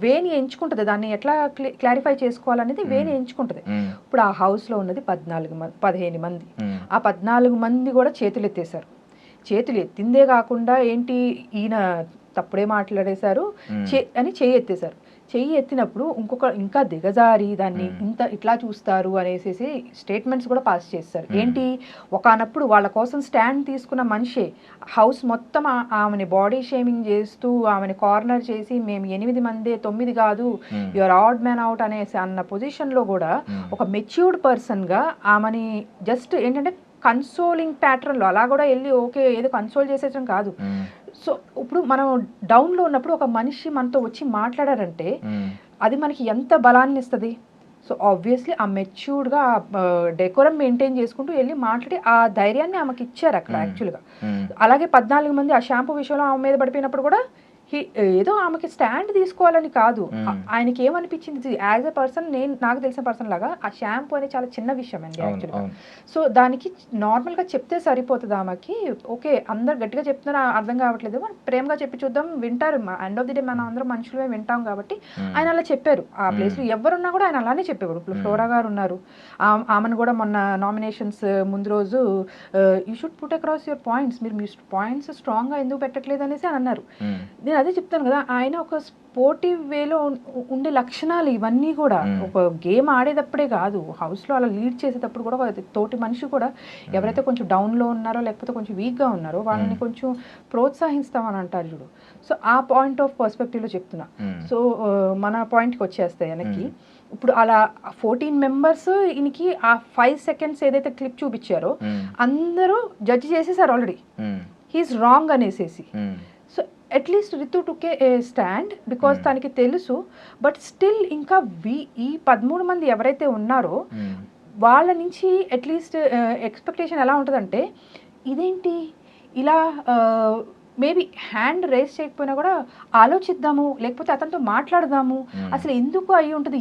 వేని ఎంచుకుంటుంది, దాన్ని ఎట్లా క్లారిఫై చేసుకోవాలనేది వేని ఎంచుకుంటుంది. ఇప్పుడు ఆ హౌస్లో ఉన్నది 15 మంది, ఆ 14 మంది కూడా చేతులు ఎత్తేసారు. చేతులు ఎత్తిందే కాకుండా ఏంటి ఈయన తప్పుడే మాట్లాడేశారు అని చెయ్యి ఎత్తేశారు. చెయ్యి ఎత్తినప్పుడు ఇంకా దిగజారి దాన్ని ఇట్లా చూస్తారు అనేసి స్టేట్మెంట్స్ కూడా పాస్ చేస్తారు. ఏంటి, ఒకనప్పుడు వాళ్ళ కోసం స్టాండ్ తీసుకున్న మనిషే హౌస్ మొత్తం ఆమెని బాడీ షేమింగ్ చేస్తూ ఆమెని కార్నర్ చేసి మేము 8 మందే 9 కాదు యువర్ ఆడ్ మ్యాన్ అవుట్ అనేసి అన్న పొజిషన్లో కూడా ఒక మెచ్యూర్డ్ పర్సన్గా ఆమెని జస్ట్ ఏంటంటే కన్సోలింగ్ ప్యాటర్న్లో అలా కూడా వెళ్ళి ఓకే ఏదో కన్సోల్ చేసేయడం కాదు. సో ఇప్పుడు మనం డౌన్లో ఉన్నప్పుడు ఒక మనిషి మనతో వచ్చి మాట్లాడారంటే అది మనకి ఎంత బలాన్ని ఇస్తుంది. సో ఆబ్వియస్లీ ఆ మెచ్యూర్డ్గా డెకోరం మెయింటైన్ చేసుకుంటూ వెళ్ళి మాట్లాడి ఆ ధైర్యాన్ని ఆమెకి ఇచ్చారు అక్కడ యాక్చువల్గా. అలాగే 14 మంది ఆ షాంపూ విషయంలో ఆమె మీద పడిపోయినప్పుడు కూడా ఏదో ఆమెకి స్టాండ్ తీసుకోవాలని కాదు, ఆయనకి ఏమనిపించింది యాజ్ ఎ పర్సన్, నాకు తెలిసిన పర్సన్ లాగా ఆ షాంపూ అనేది చాలా చిన్న విషయం అండి యాక్చువల్గా. సో దానికి నార్మల్గా చెప్తే సరిపోతుంది ఆమెకి. ఓకే అందరు గట్టిగా చెప్తున్నారు అర్థం కావట్లేదు, మనం ప్రేమగా చెప్పి చూద్దాం, వింటారు. ఎండ్ ఆఫ్ ది డే మనం అందరం మనుషులమే వింటాం కాబట్టి ఆయన అలా చెప్పారు. ఆ ప్లేస్లో ఎవరున్నా కూడా ఆయన అలానే చెప్పేవారు. ఇప్పుడు ఫ్లోరా గారు ఉన్నారు, ఆమెను కూడా మొన్న నామినేషన్స్ ముందు రోజు you should put across your points, మీరు మీ పాయింట్స్ స్ట్రాంగ్గా ఎందుకు పెట్టట్లేదు అనేసి అని అన్నారు. నేను అదే చెప్తాను కదా, ఆయన ఒక స్పోర్టివ్ వేలో ఉండే లక్షణాలు ఇవన్నీ కూడా ఒక గేమ్ ఆడేటప్పుడే కాదు, హౌస్లో అలా లీడ్ చేసేటప్పుడు కూడా తోటి మనిషి కూడా ఎవరైతే కొంచెం డౌన్లో ఉన్నారో లేకపోతే కొంచెం వీక్గా ఉన్నారో వాళ్ళని కొంచెం ప్రోత్సహిస్తామని అంటారు చూడు. సో ఆ పాయింట్ ఆఫ్ పర్స్పెక్టివ్లో చెప్తున్నా. సో మన పాయింట్కి వచ్చేస్తాయి వెనక్కి. ఇప్పుడు అలా 14 మెంబర్స్ ఈయనకి ఆ 5 seconds ఏదైతే క్లిప్ చూపించారో అందరూ జడ్జి చేసేసారు ఆల్రెడీ, హీఈస్ రాంగ్ అనేసేసి. So at least Ritu took a stand because తనకి తెలుసు. బట్ స్టిల్ ఇంకా ఈ 13 మంది ఎవరైతే ఉన్నారో వాళ్ళ నుంచి అట్లీస్ట్ ఎక్స్పెక్టేషన్ ఎలా ఉంటుందంటే, ఇదేంటి ఇలా మేబీ హ్యాండ్ రేస్ చేయకపోయినా కూడా ఆలోచిద్దాము, లేకపోతే అతనితో మాట్లాడదాము, అసలు ఎందుకు అయి ఉంటుంది,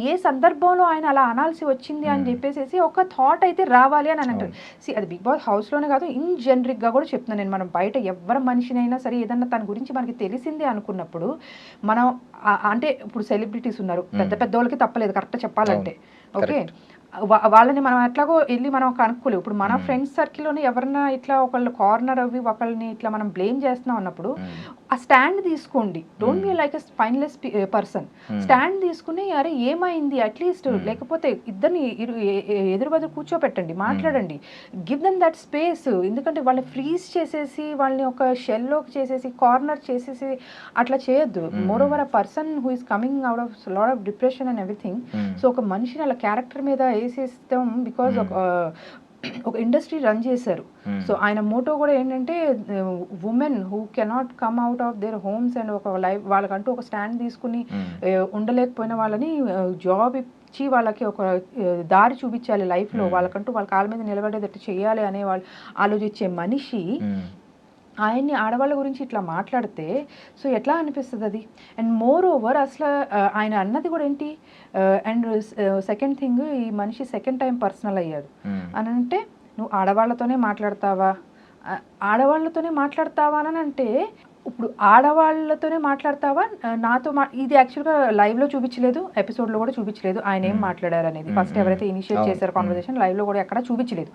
ఏ సందర్భంలో ఆయన అలా అనాల్సి వచ్చింది అని చెప్పేసి ఒక థాట్ అయితే రావాలి అని అంటారు. అది బిగ్ బాస్ హౌస్లోనే కాదు, ఇన్ జనరిక్గా కూడా చెప్తున్నాను నేను. మనం బయట ఎవరి మనిషినైనా సరే ఏదన్నా తన గురించి మనకి తెలిసిందే అనుకున్నప్పుడు మనం అంటే ఇప్పుడు సెలబ్రిటీస్ ఉన్నారు, పెద్ద వాళ్ళకి తప్పలేదు కరెక్ట్ చెప్పాలంటే, ఓకే వాళ్ళని మనం ఎట్లాగో వెళ్ళి మనం కనుక్కోలేవు. ఇప్పుడు మన ఫ్రెండ్స్ సర్కిల్లోనే ఎవరన్నా ఇట్లా ఒకళ్ళు కార్నర్ అవి ఒకళ్ళని ఇట్లా మనం బ్లేమ్ చేస్తున్నాం అన్నప్పుడు ఆ స్టాండ్ తీసుకోండి. Don't be like a spineless person. Stand తీసుకుని అరే ఏమైంది అట్లీస్ట్, లేకపోతే ఇద్దరిని ఎదురు బదురు కూర్చోపెట్టండి, మాట్లాడండి, గివ్ దెమ్ దట్ స్పేస్. ఎందుకంటే వాళ్ళని ఫ్రీజ్ చేసేసి వాళ్ళని ఒక షెల్లోకి చేసేసి కార్నర్ చేసేసి అట్లా చేయొద్దు. More over a person who is coming out of lot of depression and everything. So ఒక మనిషిని అలా క్యారెక్టర్ మీద వేసేస్తాం బికాజ్ ఒక ఇండస్ట్రీ రన్ చేశారు. సో ఆయన మోటో కూడా ఏంటంటే women who cannot come out of their homes and ఒక లైఫ్ వాళ్ళకంటూ ఒక స్టాండ్ తీసుకుని ఉండలేకపోయిన వాళ్ళని జాబ్ ఇచ్చి వాళ్ళకి ఒక దారి చూపించాలి లైఫ్లో, వాళ్ళకంటూ వాళ్ళ కాళ్ళ మీద నిలబడేటట్టు చేయాలి అనే వాళ్ళు ఆలోచించే మనిషి ఆయన్ని ఆడవాళ్ళ గురించి ఇట్లా మాట్లాడితే సో ఎట్లా అనిపిస్తుంది అది. అండ్ మోర్ ఓవర్ అసలు ఆయన అన్నది కూడా ఏంటి, అండ్ సెకండ్ థింగ్ ఈ మనిషి సెకండ్ టైం పర్సనల్ అయ్యాడు అని అంటే, నువ్వు ఆడవాళ్ళతోనే మాట్లాడతావా అని అంటే, ఇప్పుడు ఆడవాళ్ళతోనే మాట్లాడతావా నాతో ఇది యాక్చువల్గా లైవ్లో చూపించలేదు, ఎపిసోడ్లో కూడా చూపించలేదు ఆయన ఏం మాట్లాడారు అనేది. ఫస్ట్ ఎవరైతే ఇనిషియేట్ చేశారు కాన్వర్సేషన్ లైవ్లో కూడా ఎక్కడా చూపించలేదు.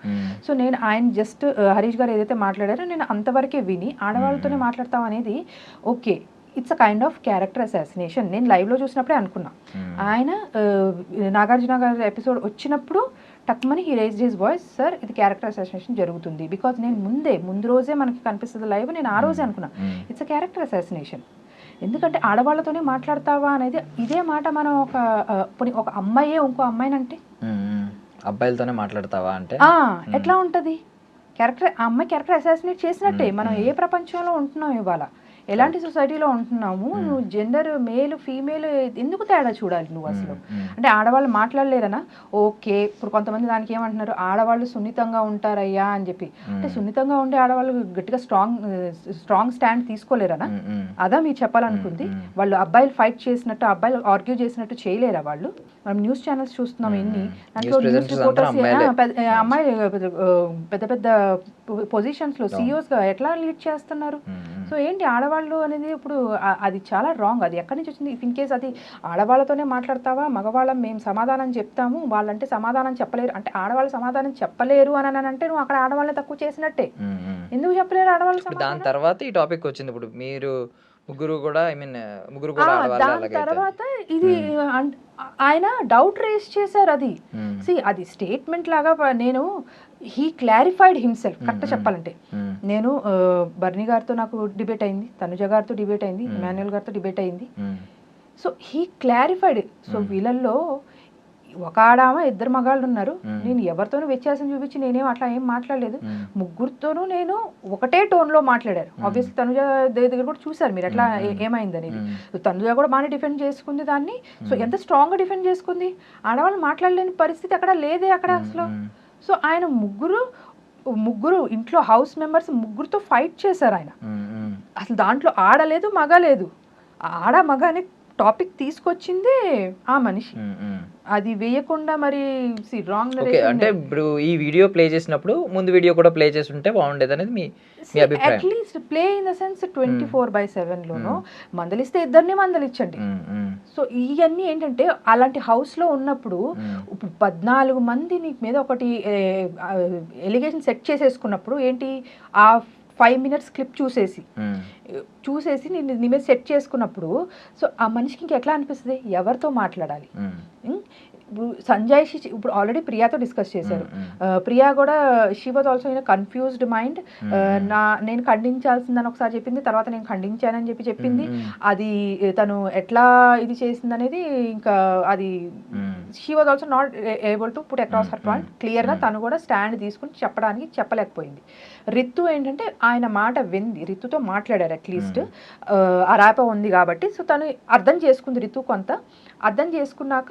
సో నేను ఆయన జస్ట్ హరీష్ గారు ఏదైతే మాట్లాడారో నేను అంతవరకే విని ఆడవాళ్ళతోనే మాట్లాడతాం అనేది okay, it's a kind of character assassination. నేను లైవ్లో చూసినప్పుడే అనుకున్నా. ఆయన నాగార్జున గారి ఎపిసోడ్ వచ్చినప్పుడు టక్మని he raised his voice, sir ఇది క్యారెక్టర్ అసాసినేషన్ జరుగుతుంది. బికాజ్ నేను ముందు రోజే మనకి కనిపిస్తుంది లైవ్, నేను ఆ రోజే అనుకున్నా ఇట్స్ అ క్యారెక్టర్ అసాసినేషన్. ఎందుకంటే ఆడవాళ్ళతోనే మాట్లాడతావా అనేది ఇదే మాట మనం ఒక అమ్మాయే ఇంకో అమ్మాయిని అంటే అబ్బాయిలతోనే మాట్లాడతావా అంటే ఎట్లా ఉంటుంది? ఆ అమ్మాయి క్యారెక్టర్ అసాసినేట్ చేసినట్టే. మనం ఏ ప్రపంచంలో ఉంటున్నాం ఇవాళ, ఎలాంటి సొసైటీలో ఉంటున్నాము, నువ్వు జెండర్ మేల్ ఫీమేల్ ఎందుకు తేడా చూడాలి నువ్వు అసలు? అంటే ఆడవాళ్ళు మాట్లాడలేరనా? ఓకే, ఇప్పుడు కొంతమంది దానికి ఏమంటున్నారు, ఆడవాళ్ళు సున్నితంగా ఉంటారయ్యా అని చెప్పి. అంటే సున్నితంగా ఉండే ఆడవాళ్ళు గట్టిగా స్ట్రాంగ్ స్టాండ్ తీసుకోలేరనా? అదా మీరు చెప్పాలనుకుంది? వాళ్ళు అబ్బాయిలు ఫైట్ చేసినట్టు, అబ్బాయిలు ఆర్గ్యూ చేసినట్టు చేయలేరా వాళ్ళు? మనం న్యూస్ ఛానల్స్ చూస్తున్నాం ఎన్ని, దాంట్లో న్యూస్ రిపోర్టర్స్ అమ్మాయి పెద్ద పెద్ద పొజిషన్స్ లో CEOs గా ఎట్లా లీడ్ చేస్తున్నారు? సో ఏంటి ఆడవాళ్ళు అనేది ఇప్పుడు అది చాలా రాంగ్. అది ఎక్కడి నుంచి వచ్చింది? ఇఫ్ ఇన్ కేస్ అది ఆడవాళ్ళతోనే మాట్లాడతావా, మగవాళ్ళం మేము సమాధానం చెప్తాము, వాళ్ళంటే సమాధానం చెప్పలేరు అంటే, ఆడవాళ్ళు సమాధానం చెప్పలేరు అని అంటే నువ్వు అక్కడ ఆడవాళ్ళని తక్కువ చేసినట్టే. ఎందుకు చెప్పలేరు ఆడవాళ్ళు? దాని తర్వాత ఈ టాపిక్ వచ్చింది. ఇప్పుడు మీరు ముగ్గురు కూడా దాని తర్వాత ఇది ఆయన డౌట్ రేస్ చేశారు. అది స్టేట్మెంట్ లాగా నేను హీ క్లారిఫైడ్ హిమ్సెల్ఫ్. కరెక్ట్ చెప్పాలంటే నేను బర్నీ గారితో నాకు డిబేట్ అయింది, తనుజ గారితో డిబేట్ అయింది, ఇమాన్యుయల్ గారితో డిబేట్ అయింది. So he clarified. సో వీళ్ళల్లో ఒక ఆడామ ఇద్దరు మగాళ్ళు ఉన్నారు, నేను ఎవరితోనూ వ్యత్యాసం చూపించి నేనేం అట్లా ఏం మాట్లాడలేదు, ముగ్గురితోనూ నేను ఒకటే టోన్లో మాట్లాడారు. ఆబ్వియస్లీ తనుజ దగ్గర కూడా చూసారు మీరు ఎట్లా ఏమైంది అనేది. తనుజ కూడా బాగానే డిఫెండ్ చేసుకుంది దాన్ని. సో ఎంత స్ట్రాంగ్గా డిఫెండ్ చేసుకుంది, ఆడవాళ్ళు మాట్లాడలేని పరిస్థితి అక్కడ లేదే అక్కడ అసలు. సో ఆయన ముగ్గురు ఇంట్లో హౌస్ మెంబర్స్ ముగ్గురుతో ఫైట్ చేశారు ఆయన. అసలు దాంట్లో ఆడలేదు మగ లేదు, ఆడ మగ అనే టాపిక్ తీసుకొచ్చిందే ఆ మనిషి. అది వేయకుండా మరి రాంగ్. అంటే ఇప్పుడు ఈ వీడియో ప్లే చేసినప్పుడు ముందు వీడియో కూడా ప్లే చేసి ఉంటే బాగుండేది అనేది మీ అభిప్రాయం? At least play in the sense 24/7 లోనో మందలిస్తే ఇద్దరిని మందలిచ్చండి. సో ఇవన్నీ ఏంటంటే అలాంటి హౌస్ లో ఉన్నప్పుడు ఇప్పుడు 14 మంది నీ మీద ఒకటి ఎలిగేషన్ సెట్ చేసేసుకున్నప్పుడు ఏంటి, ఆ 5 minutes క్లిప్ చూసేసి నీ మీద సెట్ చేసుకున్నప్పుడు సో ఆ మనిషికి ఇంకా ఎట్లా అనిపిస్తుంది, ఎవరితో మాట్లాడాలి? ఇప్పుడు సంజయ్ ఇప్పుడు ఆల్రెడీ ప్రియాతో డిస్కస్ చేశారు. ప్రియా కూడా she was also in confused mind. నేను ఖండించాల్సిందని ఒకసారి చెప్పింది, తర్వాత నేను ఖండించానని చెప్పింది. అది తను ఎట్లా ఇది చేసింది అనేది ఇంకా అది she was also not able to put across her point క్లియర్గా. తను కూడా స్టాండ్ తీసుకుని చెప్పలేకపోయింది. రితు ఏంటంటే ఆయన మాట వింది, రితుతో మాట్లాడారు అట్లీస్ట్ ఆ ర్యాప ఉంది కాబట్టి. సో తను అర్థం చేసుకుంది, రితు కొంత అర్థం చేసుకున్నాక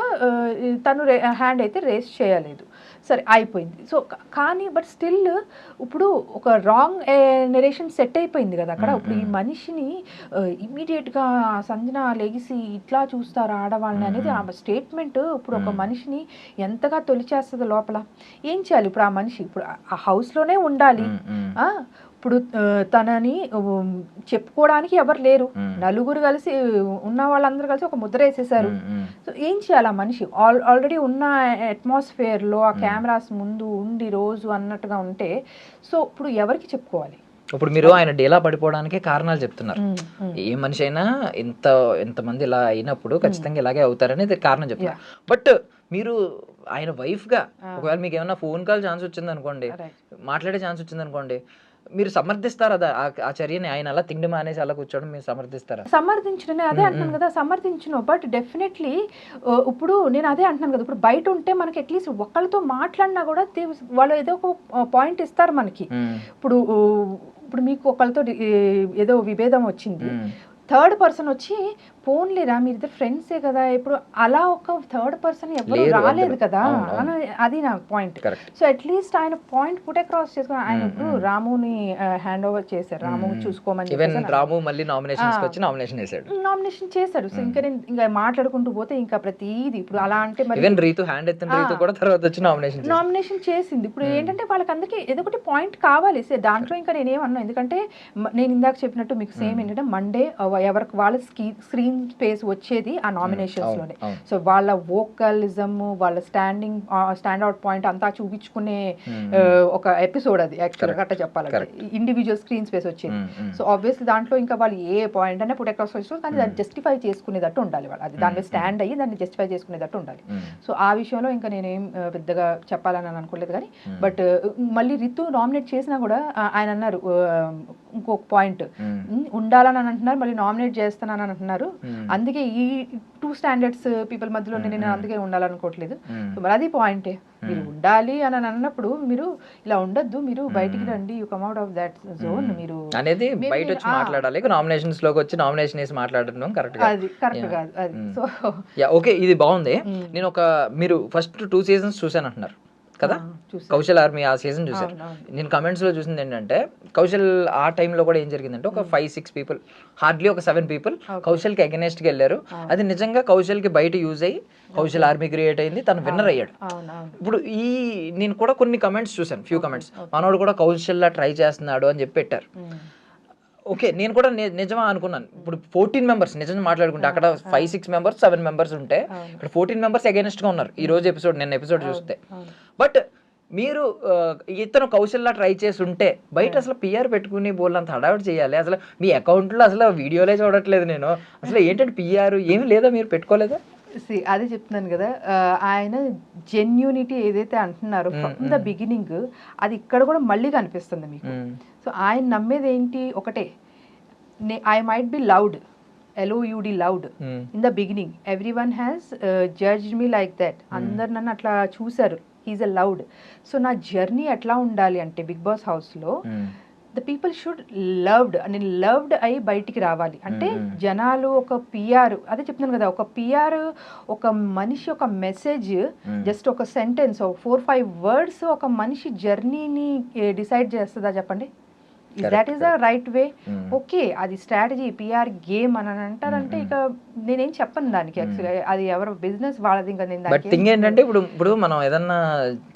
తను హ్యాండ్ అయితే రేస్ చేయలేదు, సరే అయిపోయింది. సో కానీ బట్ స్టిల్ ఇప్పుడు ఒక రాంగ్ నెరేషన్ సెట్ అయిపోయింది కదా అక్కడ. ఇప్పుడు ఈ మనిషిని ఇమ్మీడియట్గా సంజన లెగిసి ఇట్లా చూస్తారు ఆడవాళ్ళని అనేది ఆ స్టేట్మెంట్ ఇప్పుడు ఒక మనిషిని ఎంతగా తొలిచేస్తుంది లోపల. ఏం చేయాలి ఇప్పుడు ఆ మనిషి? ఇప్పుడు ఆ హౌస్లోనే ఉండాలి, ఇప్పుడు తనని చెప్పుకోవడానికి ఎవరు లేరు, నలుగురు కలిసి ఉన్న వాళ్ళందరూ కలిసి ఒక ముద్ర వేసేసారు. సో ఏం చేయాలి ఆ మనిషి ఆల్రెడీ ఉన్న అట్మాస్ఫియర్ లో ఆ కెమెరాస్ ముందు ఉండి రోజు అన్నట్టుగా ఉంటే, సో ఇప్పుడు ఎవరికి చెప్పుకోవాలి? ఇప్పుడు మీరు ఆయన డేలా పడిపోవడానికే కారణాలు చెప్తున్నారు. ఏ మనిషి అయినా ఎంతమంది ఇలా అయినప్పుడు ఖచ్చితంగా ఇలాగే అవుతారని కారణం చెప్తున్నారు. బట్ మీరు ఆయన వైఫ్ గా ఒకవేళ మీకు ఏమైనా ఫోన్ కాల్ ఛాన్స్ వచ్చింది అనుకోండి, మాట్లాడే ఛాన్స్ వచ్చింది అనుకోండి, మీరు సమర్థిస్తారా ఆ చర్యని? ఆయన అలా తిండి మానేసి అలా కూర్చోవడం మీరు సమర్థిస్తారా? సమర్థించిన అదే అంటున్నాను కదా, సమర్థించను. బట్ డెఫినెట్లీ ఇప్పుడు నేను అదే అంటున్నాను కదా, ఇప్పుడు బయట ఉంటే మనకి అట్లీస్ట్ ఒకళ్ళతో మాట్లాడినా కూడా వాళ్ళు ఏదో ఒక పాయింట్ ఇస్తారు మనకి. ఇప్పుడు మీకు ఒకళ్ళతో ఏదో విభేదం వచ్చింది, థర్డ్ పర్సన్ వచ్చి పోన్లేరా మీరు ఇద్దరు ఫ్రెండ్సే కదా, ఇప్పుడు అలా ఒక థర్డ్ పర్సన్ ఎవరు రాలేదు కదా, అది నా పాయింట్. సో అట్లీస్ట్ ఆయన పాయింట్ పుట్ అక్రాస్ చేసుకుని ఆయన ఇప్పుడు రాముని హ్యాండ్ ఓవర్ చేశారు, రాము చూసుకోమని రాము మళ్ళీ నామినేషన్ చేశాడు. సో ఇంకా మాట్లాడుకుంటూ పోతే ఇంకా ప్రతిదీ ఇప్పుడు అలా అంటే నామినేషన్ చేసింది. ఇప్పుడు ఏంటంటే వాళ్ళకి అందరికీ ఏదో ఒకటి పాయింట్ కావాలి. దాంట్లో ఇంకా నేనేమన్నా, ఎందుకంటే నేను ఇందాక చెప్పినట్టు మీకు సేమ్ ఏంటంటే మండే ఎవరికి వాళ్ళ స్క్రీన్ స్పేస్ వచ్చేది ఆ నామినేషన్స్ లోనే. సో వాళ్ళ వోకలిజం, వాళ్ళ స్టాండ్ అవుట్ పాయింట్ అంతా చూపించుకునే ఒక ఎపిసోడ్ అది యాక్చువల్గా గట్ట చెప్పాలంటే, ఇండివిజువల్ స్క్రీన్ స్పేస్ వచ్చేది. సో ఆబ్వియస్లీ దాంట్లో ఇంకా వాళ్ళు ఏ పాయింట్ అనే పుట్ అక్రాస్ చేస్తారు, కానీ దాన్ని జస్టిఫై చేసుకునేటట్టు ఉండాలి వాళ్ళు, అది దాని మీద స్టాండ్ అయ్యి దాన్ని జస్టిఫై చేసుకునేటట్టు ఉండాలి. సో ఆ విషయంలో ఇంకా నేనేం పెద్దగా చెప్పాలని అనుకోలేదు. కానీ బట్ మళ్ళీ రితు నామినేట్ చేసినా కూడా ఆయన అన్నారు ఇంకొక పాయింట్, ఉండాలని అంటున్నారు మళ్ళీ నామినేట్ చేస్తానని అంటున్నారు, అందుకే ఈ టూ స్టాండర్డ్స్ పీపుల్ మధ్యలో నేను అందుకే ఉండాలనుకోవట్లేదు. మరి అది పాయింటే, మీరు ఉండాలి అని అన్నప్పుడు మీరు ఇలా ఉండొద్దు, మీరు బయటికి రండి, you come out of that zone మీరు అనేది బయట వచ్చి మాట్లాడాలి. నామినేషన్స్ లోకి వచ్చి నామినేషన్ వేసి మాట్లాడడం కరెక్ట్ అది కరెక్ట్ కాదు అది. సో ఓకే, ఇది బాగుంది. నేను మీరు ఫస్ట్ 2 seasons చూసాను అంటున్నారు కదా, కౌశల్ ఆర్మీ ఆ సీజన్ చూసారు. నేను కమెంట్స్ లో చూసింది ఏంటంటే కౌశల్ ఆ టైంలో కూడా ఏం జరిగిందంటే ఒక 5-6 people, హార్డ్లీ ఒక 7 people కౌశల్ కి అగెనెస్ట్ గా వెళ్ళారు. అది నిజంగా కౌశల్ కి బయట యూజ్ అయ్యి కౌశల్ ఆర్మీ క్రియేట్ అయింది, తను విన్నర్ అయ్యాడు. ఇప్పుడు నేను కూడా కొన్ని కమెంట్స్ చూసాను, ఫ్యూ కమెంట్స్, మనోడు కూడా కౌశల్ లా ట్రై చేస్తున్నాడు అని చెప్పి పెట్టారు. ఓకే, నేను కూడా నిజమా అనుకున్నాను. ఇప్పుడు 14 members నిజంగా మాట్లాడుకుంటే, అక్కడ 5-6 members 7 members ఉంటే ఇక్కడ 14 members అగైనెస్ట్ గా ఉన్నారు ఈ రోజు ఎపిసోడ్, నిన్న ఎపిసోడ్ చూస్తే. బట్ మీరు ఇతను కౌశల్లా ట్రై చేసి ఉంటే బయట అసలు పిఆర్ పెట్టుకుని బోల్లంత హడావిడి చేయాలి. అసలు మీ అకౌంట్లో అసలు వీడియోలే చూడట్లేదు నేను, అసలు ఏంటంటే పిఆర్ ఏమి లేదా, మీరు పెట్టుకోలేదా? అదే చెప్తున్నాను కదా, ఆయన జెన్యూనిటీ ఏదైతే అంటున్నారో ఫ్రమ్ ద బిగినింగ్, అది ఇక్కడ కూడా మళ్ళీ కనిపిస్తుంది మీకు. సో ఆయన నమ్మేది ఏంటి, ఒకటే, I might be loud, LOUD loud in the beginning, everyone has judged me like that, అందరు నన్ను అట్లా చూసారు, హీఈస్ ఎ లౌడ్. సో నా జర్నీ ఎట్లా ఉండాలి అంటే బిగ్ బాస్ హౌస్లో ద పీపుల్ షుడ్ లవ్డ్, నేను లవ్డ్ అయి బయటికి రావాలి అంటే జనాలు ఒక పిఆర్, అదే చెప్తున్నాను కదా, ఒక పిఆర్ ఒక మనిషి ఒక మెసేజ్ జస్ట్ ఒక సెంటెన్స్ 4-5 words ఒక మనిషి జర్నీని డిసైడ్ చేస్తుందా చెప్పండి? That is the right way. Okay, అది స్ట్రాటజీ, పిఆర్ గేమ్ అని అంటారంటే ఇక నేనేం చెప్పను దానికి. యాక్చువల్గా అది ఎవరు బిజినెస్ వాళ్ళది. ఇంకా నేను బట్ థింగ్ ఏంటంటే ఇప్పుడు మనం ఏదన్నా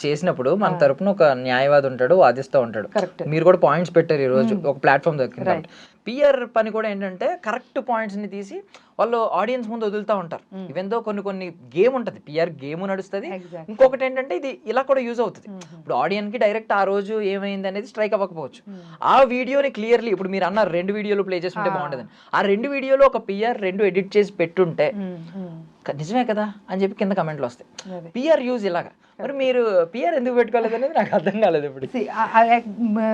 చేసినప్పుడు మన తరపున ఒక న్యాయవాది ఉంటాడు, వాదిస్తూ ఉంటాడు. మీరు కూడా పాయింట్స్ పెట్టారు ఈ రోజు ఒక ప్లాట్ఫామ్ దొరికింది. పిఆర్ పని కూడా ఏంటంటే కరెక్ట్ పాయింట్స్ ని తీసి వాళ్ళు ఆడియన్స్ ముందు వదులుతూ ఉంటారు. ఈవెందో కొన్ని గేమ్ ఉంటుంది, పిఆర్ గేమ్ నడుస్తుంది. ఇంకొకటి ఏంటంటే ఇది ఇలా కూడా యూజ్ అవుతుంది. ఇప్పుడు ఆడియన్స్ కి డైరెక్ట్ ఆ రోజు ఏమైంది అనేది స్ట్రైక్ అవ్వకపోవచ్చు. ఆ వీడియోని క్లియర్లీ ఇప్పుడు మీరు అన్నారు 2 వీడియోలు ప్లే చేస్తుంటే బాగుంటుంది, ఆ 2 వీడియోలో ఒక పిఆర్ 2 ఎడిట్ చేసి పెట్టుంటే నిజమే కదా అని చెప్పి కింద కమెంట్లు వస్తాయి. పిఆర్ యూజ్ ఇలాగా, మరి మీరు పిఆర్ ఎందుకు పెట్టుకోలేదు అనేది నాకు అర్థం కాలేదు. ఇప్పుడు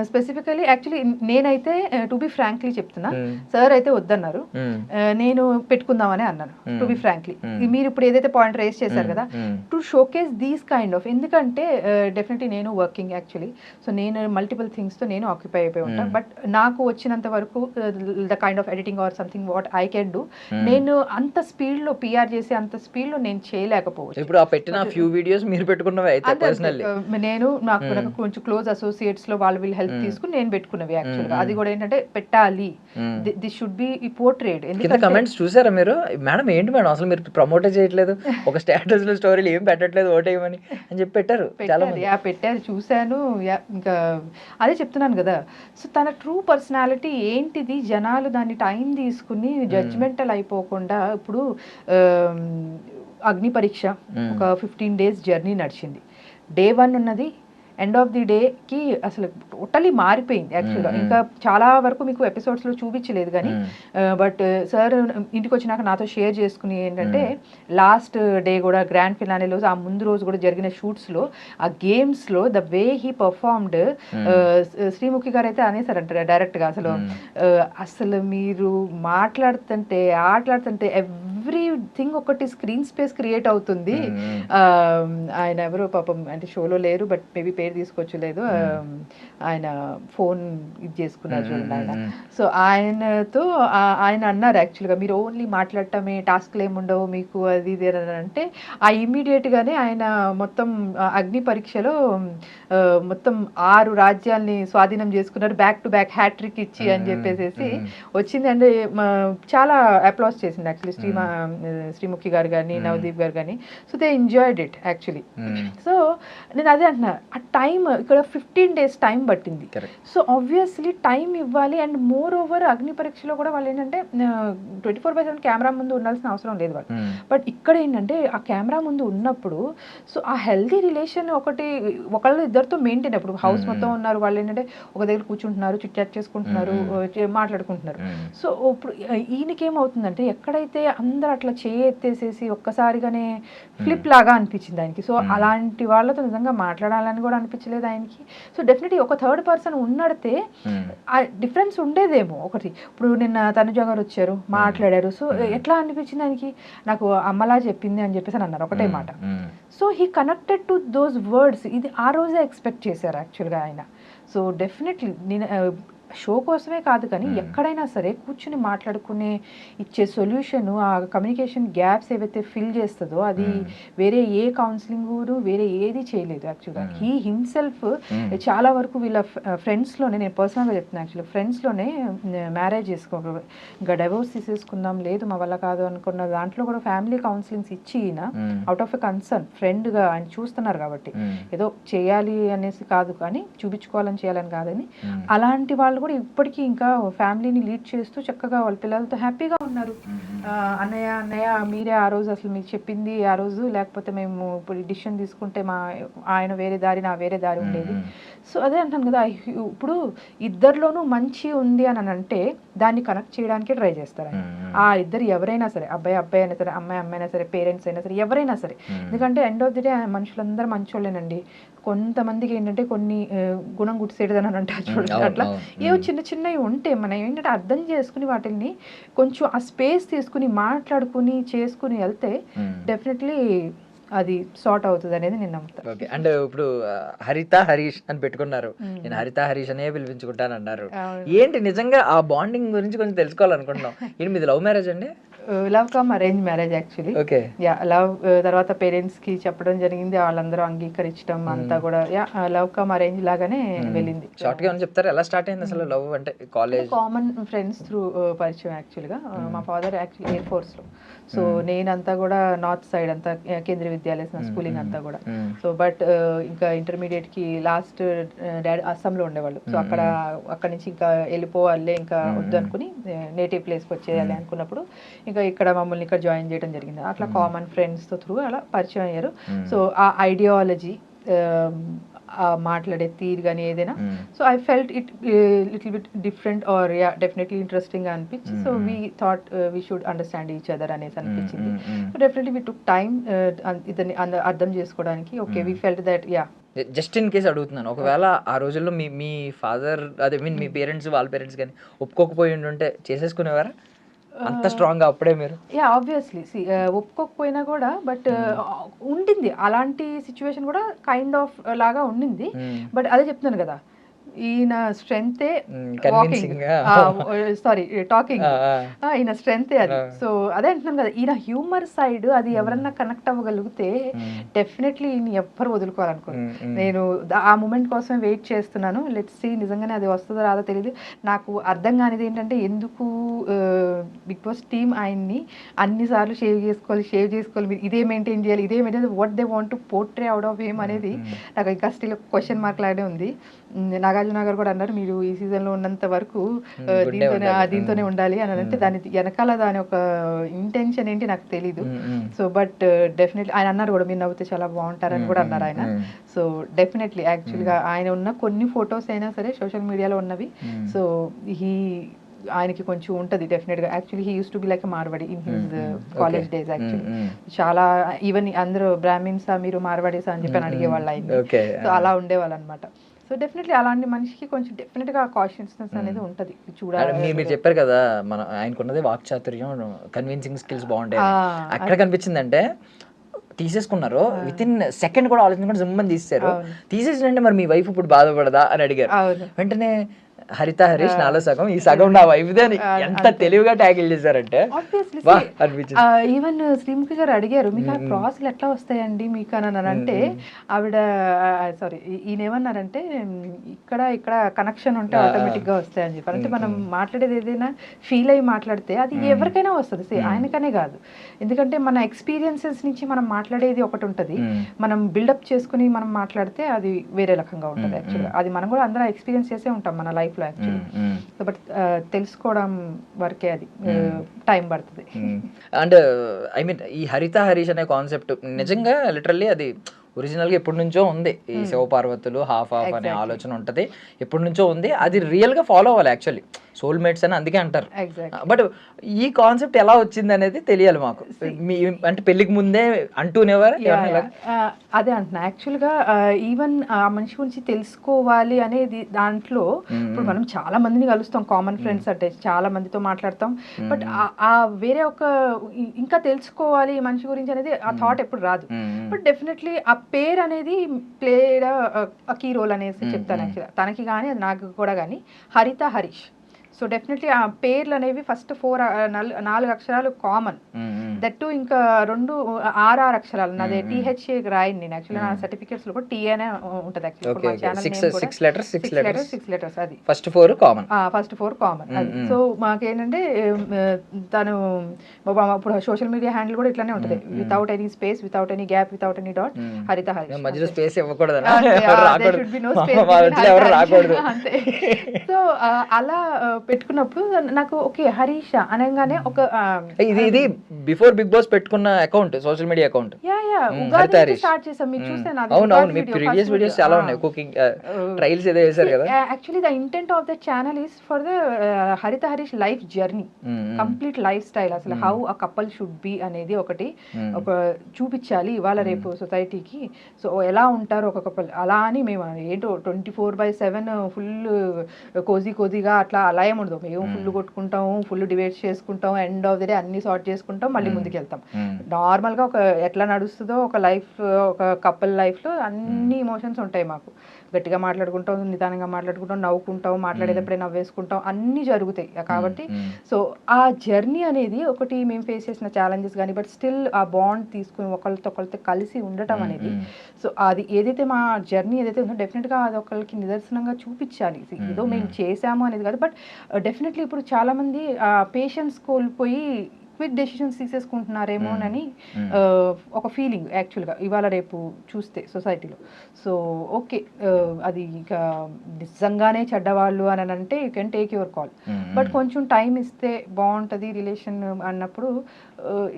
స్పెసిఫికలీ యాక్చువల్లీ నేనైతే టు బి ఫ్రాంక్లీ చెప్తున్నా, సార్ అయితే వద్దన్నారు, నేను పెట్టుకుందామని అన్నాను టు బి ఫ్రాంక్లీ. మీరు ఇప్పుడు ఏదైతే పాయింట్ రేస్ చేశారు కదా, to showcase these kind of, ఎందుకంటే డెఫినెట్లీ నేను వర్కింగ్ యాక్చువల్లీ, సో నేను మల్టిపుల్ థింగ్స్ తో నేను ఆక్యుపై అయిపోయి ఉంటాను. బట్ నాకు వచ్చినంత వరకు the kind of editing or something what I can do, నేను అంత స్పీడ్ లో పిఆర్ చేసి చేసినంత స్పీడ్ లో నేను చేయలేకపోవచ్చు. ఇప్పుడు ఆ పెట్టిన ఫ్యూ వీడియోస్ మీరు పెట్టుకున్నవి అయితే పర్సనల్లీ నేను నాకు కొంచెం క్లోజ్ అసోసియేట్స్ లో వాళ్ళు వీళ్ళు హెల్ప్ తీసుకుని నేను పెట్టుకున్నవి యాక్చువల్ గా. అది కూడా ఏంటంటే పెట్టాలి, దిస్ షుడ్ బి పోర్ట్రేట్. కింద కమెంట్స్ చూసారా మీరు? మేడం ఏంటి మేడం అసలు మీరు ప్రమోట్ చేయట్లేదు, ఒక స్టేటస్ లో స్టోరీలు ఏం పెట్టట్లేదు, ఓటేయమని అని చెప్పి పెట్టారు చాలా మంది. పెట్టారు, చూశాను. ఇంకా అదే చెప్తున్నాను కదా. సో తన ట్రూ పర్సనాలిటీ ఏంటిది, జనాలు దాన్ని టైం తీసుకుని జడ్జ్మెంటల్ అయిపోకుండా. ఇప్పుడు అగ్ని పరీక్ష ఒక 15 days జర్నీ నడిచింది. Day 1 ఉన్నది, ఎండ్ ఆఫ్ ది డేకి అసలు టోటలీ మారిపోయింది యాక్చువల్గా. ఇంకా చాలా వరకు మీకు ఎపిసోడ్స్లో చూపించలేదు కానీ, బట్ సార్ ఇంటికి వచ్చినాక నాతో షేర్ చేసుకుని ఏంటంటే లాస్ట్ డే కూడా గ్రాండ్ ఫినాలేలో ఆ ముందు రోజు కూడా జరిగిన షూట్స్లో ఆ గేమ్స్లో the way he performed. Sreemukhi గారు అయితే అనేసారంటారు డైరెక్ట్గా, అసలు మీరు మాట్లాడుతుంటే ఆటలాడుతుంటే ఎవ్రీథింగ్ ఒకటి స్క్రీన్ స్పేస్ క్రియేట్ అవుతుంది. ఆయన ఎవరో పాపం అంటే షోలో లేరు, బట్ మేబీ పేరు తీసుకోవచ్చులేదు, ఆయన ఫోన్ ఇది చేసుకున్నారు చూడండి ఆయన. సో ఆయనతో ఆయన అన్నారు యాక్చువల్గా మీరు ఓన్లీ మాట్లాడటమే, టాస్క్లు ఏముండవు మీకు అది ఇది అని అంటే, ఆ ఇమ్మీడియట్గానే ఆయన మొత్తం అగ్ని పరీక్షలో మొత్తం 6 రాజ్యాల్ని స్వాధీనం చేసుకున్నారు, బ్యాక్ టు బ్యాక్ హ్యాట్రిక్ ఇచ్చి అని చెప్పేసి వచ్చింది. అంటే చాలా అప్లాస్ చేసింది యాక్చువల్లీ శ్రీముఖి గారు కానీ నవదీప్ గారు కానీ. So they enjoyed it actually. So నేను అదే అంటున్నా, ఆ టైం ఇక్కడ 15 days టైం పట్టింది. సో ఆబ్వియస్లీ టైం ఇవ్వాలి. అండ్ మోర్ ఓవర్ అగ్ని పరీక్షలో కూడా వాళ్ళు ఏంటంటే 24/7 కెమెరా ముందు ఉండాల్సిన అవసరం లేదు వాళ్ళు. బట్ ఇక్కడ ఏంటంటే ఆ కెమెరా ముందు ఉన్నప్పుడు సో ఆ హెల్దీ రిలేషన్ ఒకళ్ళు ఇద్దరితో మెయింటైన్. ఇప్పుడు హౌస్ మొత్తం ఉన్నారు, వాళ్ళు ఏంటంటే ఒక దగ్గర కూర్చుంటున్నారు, చిట్ చాట్ చేసుకుంటున్నారు, మాట్లాడుకుంటున్నారు. సో ఇప్పుడు ఈయనకేమవుతుందంటే ఎక్కడైతే అందరు అట్లా ఎత్తేసేసి ఒక్కసారిగానే ఫ్లిప్ లాగా అనిపించింది ఆయనకి. సో అలాంటి వాళ్ళతో నిజంగా మాట్లాడాలని కూడా అనిపించలేదు ఆయనకి. సో డెఫినెట్లీ ఒక థర్డ్ పర్సన్ ఉన్నడితే ఆ డిఫరెన్స్ ఉండేదేమో. ఒకటి ఇప్పుడు నిన్న తనుజ గారు వచ్చారు, మాట్లాడారు. సో ఎట్లా అనిపించింది ఆయనకి, నాకు అమ్మలా చెప్పింది అని చెప్పేసి అని అన్నారు ఒకటే మాట. So he connected to those words. ఇది ఆ రోజే ఎక్స్పెక్ట్ చేశారు యాక్చువల్గా ఆయన. సో డెఫినెట్లీ నేను షో కోసమే కాదు కానీ ఎక్కడైనా సరే కూర్చుని మాట్లాడుకునే ఇచ్చే సొల్యూషన్, ఆ కమ్యూనికేషన్ గ్యాప్స్ ఏవైతే ఫిల్ చేస్తుందో అది వేరే ఏ కౌన్సిలింగ్ వేరే ఏది చేయలేదు యాక్చువల్గా. హీ హిమ్సెల్ఫ్ చాలా వరకు వీళ్ళ ఫ్రెండ్స్లోనే, నేను పర్సనల్గా చెప్తున్నాను యాక్చువల్లీ, ఫ్రెండ్స్లోనే మ్యారేజ్ చేసుకో ఇంకా డైవోర్స్ తీసేసుకుందాం, లేదు మా వల్ల కాదు అనుకున్న దాంట్లో కూడా ఫ్యామిలీ కౌన్సిలింగ్స్ ఇచ్చి అవుట్ ఆఫ్ ఎ కన్సర్న్ ఫ్రెండ్గా ఆయన చూస్తున్నారు కాబట్టి, ఏదో చేయాలి అనేసి కాదు కానీ చూపించుకోవాలని చేయాలని కాదని, అలాంటి వాళ్ళు కూడా ఇప్పటికీ ఇంకా ఫ్యామిలీని లీడ్ చేస్తూ చక్కగా వాళ్ళ పిల్లలతో హ్యాపీగా ఉన్నారు. అన్నయ్య మీరే ఆ రోజు అసలు మీకు చెప్పింది ఆ రోజు, లేకపోతే మేము ఇప్పుడు డిసిషన్ తీసుకుంటే ఆయన వేరే దారి నా వేరే దారి ఉండేది. సో అదే అంటాను కదా, ఇప్పుడు ఇద్దరిలోనూ మంచి ఉంది అని అంటే దాన్ని కనెక్ట్ చేయడానికి ట్రై చేస్తారు. ఆ ఇద్దరు ఎవరైనా సరే, అబ్బాయి అయినా సరే, అమ్మాయి అయినా సరే, పేరెంట్స్ అయినా సరే, ఎవరైనా సరే. ఎందుకంటే ఎండ్ ఆఫ్ ది డే మనుషులందరూ మంచోళ్ళేనండి. కొంతమందికి ఏంటంటే కొన్ని గుణం గుడిసేటదని అని అంటారు చూడండి, అట్లా ఏవో చిన్నవి ఉంటే మనం ఏంటంటే అర్థం చేసుకుని వాటిని కొంచెం ఆ స్పేస్ తీసుకుని మాట్లాడుకుని చేసుకుని వెళ్తే డెఫినెట్లీ అది సార్ట్ అవుతుంది అనేది నేను నమ్ముతాను. ఓకే. అండ్ ఇప్పుడు హరిత హరీష్ అని పెట్టుకున్నారు, నేను హరిత హరీష్ అనే పిలిపించుకుంటాను అన్నారు. ఏంటి నిజంగా ఆ బాండింగ్ గురించి కొంచెం తెలుసుకోవాలనుకుంటున్నాం. ఏంటి మీది లవ్ మ్యారేజ్ అండి? Love come arrange marriage actually. Okay. Yeah love తర్వాత పేరెంట్స్ కి చెప్పడం జరిగింది, వాళ్ళందరూ అంగీకరించడం అంతా కూడా లవ్ కమ్ అరేంజ్ లాగానే వెళ్ళింది. షార్ట్ గా చెప్తారా ఎలా స్టార్ట్ అయింది అసలు లవ్? అంటే కాలేజ్ కామన్ ఫ్రెండ్స్ త్రూ పరిచయం యాక్చువల్గా. మా ఫాదర్ యాక్చువల్లీ ఎయిర్ ఫోర్స్ లో, సో నేనంతా కూడా నార్త్ సైడ్ అంతా కేంద్రీయ విద్యాలయ స్కూలింగ్ అంతా కూడా. సో బట్ ఇంకా ఇంటర్మీడియట్ కి లాస్ట్ డాడీ అస్సాంలో ఉండేవాళ్ళు. సో అక్కడ నుంచి ఇంకా వెళ్ళిపోవాలి, ఇంకా వద్దు అనుకుని నేటివ్ ప్లేస్కి వచ్చేయాలి అనుకున్నప్పుడు ఇంకా ఇక్కడ మమ్మల్ని ఇక్కడ జాయిన్ చేయడం జరిగింది. అట్లా కామన్ ఫ్రెండ్స్ తో త్రూ అలా పరిచయం అయ్యారు. సో ఆ ఐడియాలజీ, మాట్లాడే తీరు కానీ ఏదైనా, so I felt it little bit different or definitely interesting గా అనిపించి, so we thought we should understand each other అనేసి అనిపించింది. So definitely we took time ఇదని అర్థం చేసుకోవడానికి. Okay, we felt that just in case అడుగుతున్నాను, ఒకవేళ ఆ రోజుల్లో మీ ఫాదర్ అదే మీన్ మీ పేరెంట్స్ వాళ్ళ పేరెంట్స్ కానీ ఒప్పుకోకపోయి ఉంటే చేసేసుకునేవారా అంత స్ట్రాంగ్ గా అప్పుడే మీరు? ఆబ్వియస్లీ ఒప్పుకోకపోయినా కూడా, బట్ ఉండింది అలాంటి సిచ్యువేషన్ కూడా కైండ్ ఆఫ్ లాగా ఉండింది. బట్ అదే చెప్తున్నాను కదా, ఈయన స్ట్రెంగ్తే Convincing గా. సారీ టాకింగ్, ఆ. ఈయన స్ట్రెంగ్తే అది. సో అదే అంటున్నాను కదా, ఈయన హ్యూమర్ సైడ్ అది ఎవరన్నా కనెక్ట్ అవ్వగలిగితే డెఫినెట్లీ ఈయన ఎవ్వరు వదులుకోవాలనుకోరు. నేను ఆ మూమెంట్ కోసం వెయిట్ చేస్తున్నాను. లెట్స్ సీ నిజంగానే అది వస్తుందో రాదో తెలియదు. నాకు అర్థం కానిది ఏంటంటే ఎందుకు బిగ్ బాస్ టీమ్ ఆయన్ని అన్నిసార్లు షేవ్ చేసుకోవాలి, మీరు ఇదే మెయింటైన్ చేయాలి, ఇదే maintain, what they want to portray out of ఏం అనేది నాకు ఇంకా స్టిల్ క్వశ్చన్ మార్క్ లాగానే ఉంది. నాగార్జున గారు కూడా అన్నారు మీరు ఈ సీజన్ లో ఉన్నంత వరకు దీంతోనే ఉండాలి అని అంటే దాని వెనకాల దాని ఒక ఇంటెన్షన్ ఏంటి నాకు తెలీదు. సో బట్ డెఫినెట్లీ ఆయన అన్నారు కూడా మీరు నవ్వుతే చాలా బాగుంటారని కూడా అన్నారు ఆయన. సో డెఫినెట్లీ యాక్చువల్గా ఆయన ఉన్న కొన్ని ఫొటోస్ అయినా సరే సోషల్ మీడియాలో ఉన్నవి. సో ఆయనకి కొంచెం ఉంటుంది డెఫినెట్గా. Actually he used to be like Marwari in his college days. Actually చాలా ఈవెన్ అందరూ బ్రాహ్మిన్సా మీరు మార్వాడీసా అని చెప్పి అడిగేవాళ్ళు ఆయన. సో అలా ఉండేవాళ్ళు అనమాట. సో డెఫినెట్లీ అలాంటి మనిషికి కొంచెం డెఫినెట్గా కాన్షియస్నెస్ అనేది ఉంటుంది. చూడాలి మీరు చెప్పారు కదా మన ఆయనకున్నది వాక్చాతుర్యం, కన్విన్సింగ్ స్కిల్స్ బాగుంటాయి. అక్కడ కనిపించిందంటే తీసేసుకున్నారు, విత్ ఇన్ సెకండ్ కూడా ఆలోచించకుండా జిమ్మని తీసేశారు. తీసేసినంటే మరి మీ వైఫ్ ఇప్పుడు బాధపడదా అని అడిగారు. వెంటనే హరిత హరీష్ నాలో సగం, ఈ సగం నా వైఫ్దే అని ఎంత తెలివిగా ట్యాకిల్ చేశారంటే అనిపించింది. ఈవెన్ శ్రీముఖి గారు అడిగారు మీకు ఆ ప్రాసెస్ ఎట్లా వస్తాయండి మీకు అని అంటే ఆవిడ సారీ ఈయన ఏమన్నారంటే ఇక్కడ కనెక్షన్ ఉంటే ఆటోమేటిక్ గా వస్తాయని చెప్పారు. అంటే మనం మాట్లాడేది ఏదైనా ఫీల్ అయ్యి మాట్లాడితే అది ఎవరికైనా వస్తుంది, ఆయనకనే కాదు. ఎందుకంటే మన ఎక్స్పీరియన్సెస్ నుంచి మనం మాట్లాడేది ఒకటి ఉంటుంది, మనం బిల్డప్ చేసుకుని మనం మాట్లాడితే అది వేరే రకంగా ఉంటుంది. యాక్చువల్గా అది మనం కూడా అందరూ ఎక్స్పీరియన్స్ చేసే ఉంటాం మన లైఫ్ లో యాక్చువల్లీ. సో బట్ తెలుసుకోవడం వరకే అది టైం పడుతుంది. అండ్ ఐ మీన్ ఈ హరిత హరీష్ అనే కాన్సెప్ట్ నిజంగా లిటరల్లీ అది ఒరిజినల్గా ఎప్పటి నుంచో ఉంది. ఈ శివపార్వతులు హాఫ్ అనే ఆలోచన ఉంటుంది, ఎప్పటి నుంచో ఉంది. అది రియల్గా ఫాలో అవ్వాలి యాక్చువల్లీ, సోల్మేట్స్ అని అందుకే అంటారు. బట్ ఈ కాన్సెప్ట్ ఎలా వచ్చింది అనేది తెలియాలి మాకు. మీ అంటే పెళ్లికి ముందే అంటూనేవారు అదే అంటున్నా. యాక్చువల్గా ఈవెన్ ఆ మనిషి గురించి తెలుసుకోవాలి అనేది దాంట్లో ఇప్పుడు మనం చాలా మందిని కలుస్తాం, కామన్ ఫ్రెండ్స్ అంటే చాలా మందితో మాట్లాడతాం. బట్ ఆ వేరే ఒక ఇంకా తెలుసుకోవాలి ఈ మనిషి గురించి అనేది ఆ థాట్ ఎప్పుడు రాదు. బట్ డెఫినెట్లీ ఆ పేరు అనేది ప్లేడ్ కీ రోల్ అనేసి చెప్తాను. యాక్చువల్గా తనకి కానీ నాకు కూడా కానీ హరిత హరీష్. సో డెఫినెట్లీ ఆ పేర్లు అనేవి ఫస్ట్ 4 అక్షరాలు కామన్, దట్ టు ఇంకా 6 అక్షరాలు. నాది THA రాయండి నేను. యాక్చువల్లీ నా సర్టిఫికేట్స్ లో కూడా TA అనే ఉంటుంది. సిక్స్ లెటర్స్ అది ఫస్ట్ 4 కామన్. అది. సో మాకేంటంటే తను ఇప్పుడు సోషల్ మీడియా హ్యాండిల్ కూడా ఇట్లానే ఉంటుంది, without any space, without any gap, without any dot, హరిత హరీష్. మధ్యలో స్పేస్ ఇవ్వకూడదు. సో అలా పెట్టుకున్నప్పుడు నాకు ఓకే హరీష్ అనగానే ఒక ఇది బిఫోర్ బిగ్ బాస్ పెట్టుకున్న account, social media account. Start చేసాం, మీరు చూస్తే అవునవును మీ ప్రీవియస్ వీడియోస్ చాలా ఉన్నాయి, కుకింగ్ ట్రైల్స్ ఏదో చేశారు కదా. Actually the intent of the channel is for the Haritha Harish life journey, complete life style, అసలు how a couple should be అనేది ఒకటి ఒక చూపించాలి ఇవాళ రేపు సొసైటీకి. సో ఎలా ఉంటారు ఒక కపుల్ అలా అని మేము ఏంటో 24/7 ఫుల్ కోజీగా అట్లా అలా ఏముండదు. మేము ఫుల్ కొట్టుకుంటాము, ఫుల్ డిబేట్స్ చేసుకుంటాం, ఎండ్ ఆఫ్ ది డే అన్ని సార్ట్ చేసుకుంటాం, మళ్ళీ ముందుకు వెళ్తాం. నార్మల్గా ఒక ఎట్లా నడుస్తుందో ఒక లైఫ్, ఒక కపుల్ లైఫ్లో అన్ని ఇమోషన్స్ ఉంటాయి మాకు. గట్టిగా మాట్లాడుకుంటాం, నిదానంగా మాట్లాడుకుంటాం, నవ్వుకుంటాం, మాట్లాడేటప్పుడే నవ్వేసుకుంటాం, అన్నీ జరుగుతాయి. కాబట్టి సో ఆ జర్నీ అనేది ఒకటి మేము ఫేస్ చేసిన ఛాలెంజెస్ కానీ, బట్ స్టిల్ ఆ బాండ్ తీసుకుని ఒకరితో కలిసి ఉండటం అనేది, సో అది ఏదైతే మా జర్నీ ఏదైతే ఉందో డెఫినెట్గా అది ఒకరికి నిదర్శనంగా చూపించాలి. ఏదో మేము చేసాము అనేది కాదు, బట్ డెఫినెట్లీ ఇప్పుడు చాలామంది పేషెన్స్ కోల్పోయి క్విక్ డెసిషన్స్ తీసేసుకుంటున్నారేమోనని ఒక ఫీలింగ్ యాక్చువల్గా ఇవాళ రేపు చూస్తే సొసైటీలో. సో ఓకే అది ఇక నిజంగానే చెడ్డవాళ్ళు అని అంటే you can take your call, but కొంచెం టైం ఇస్తే బాగుంటుంది రిలేషన్ అన్నప్పుడు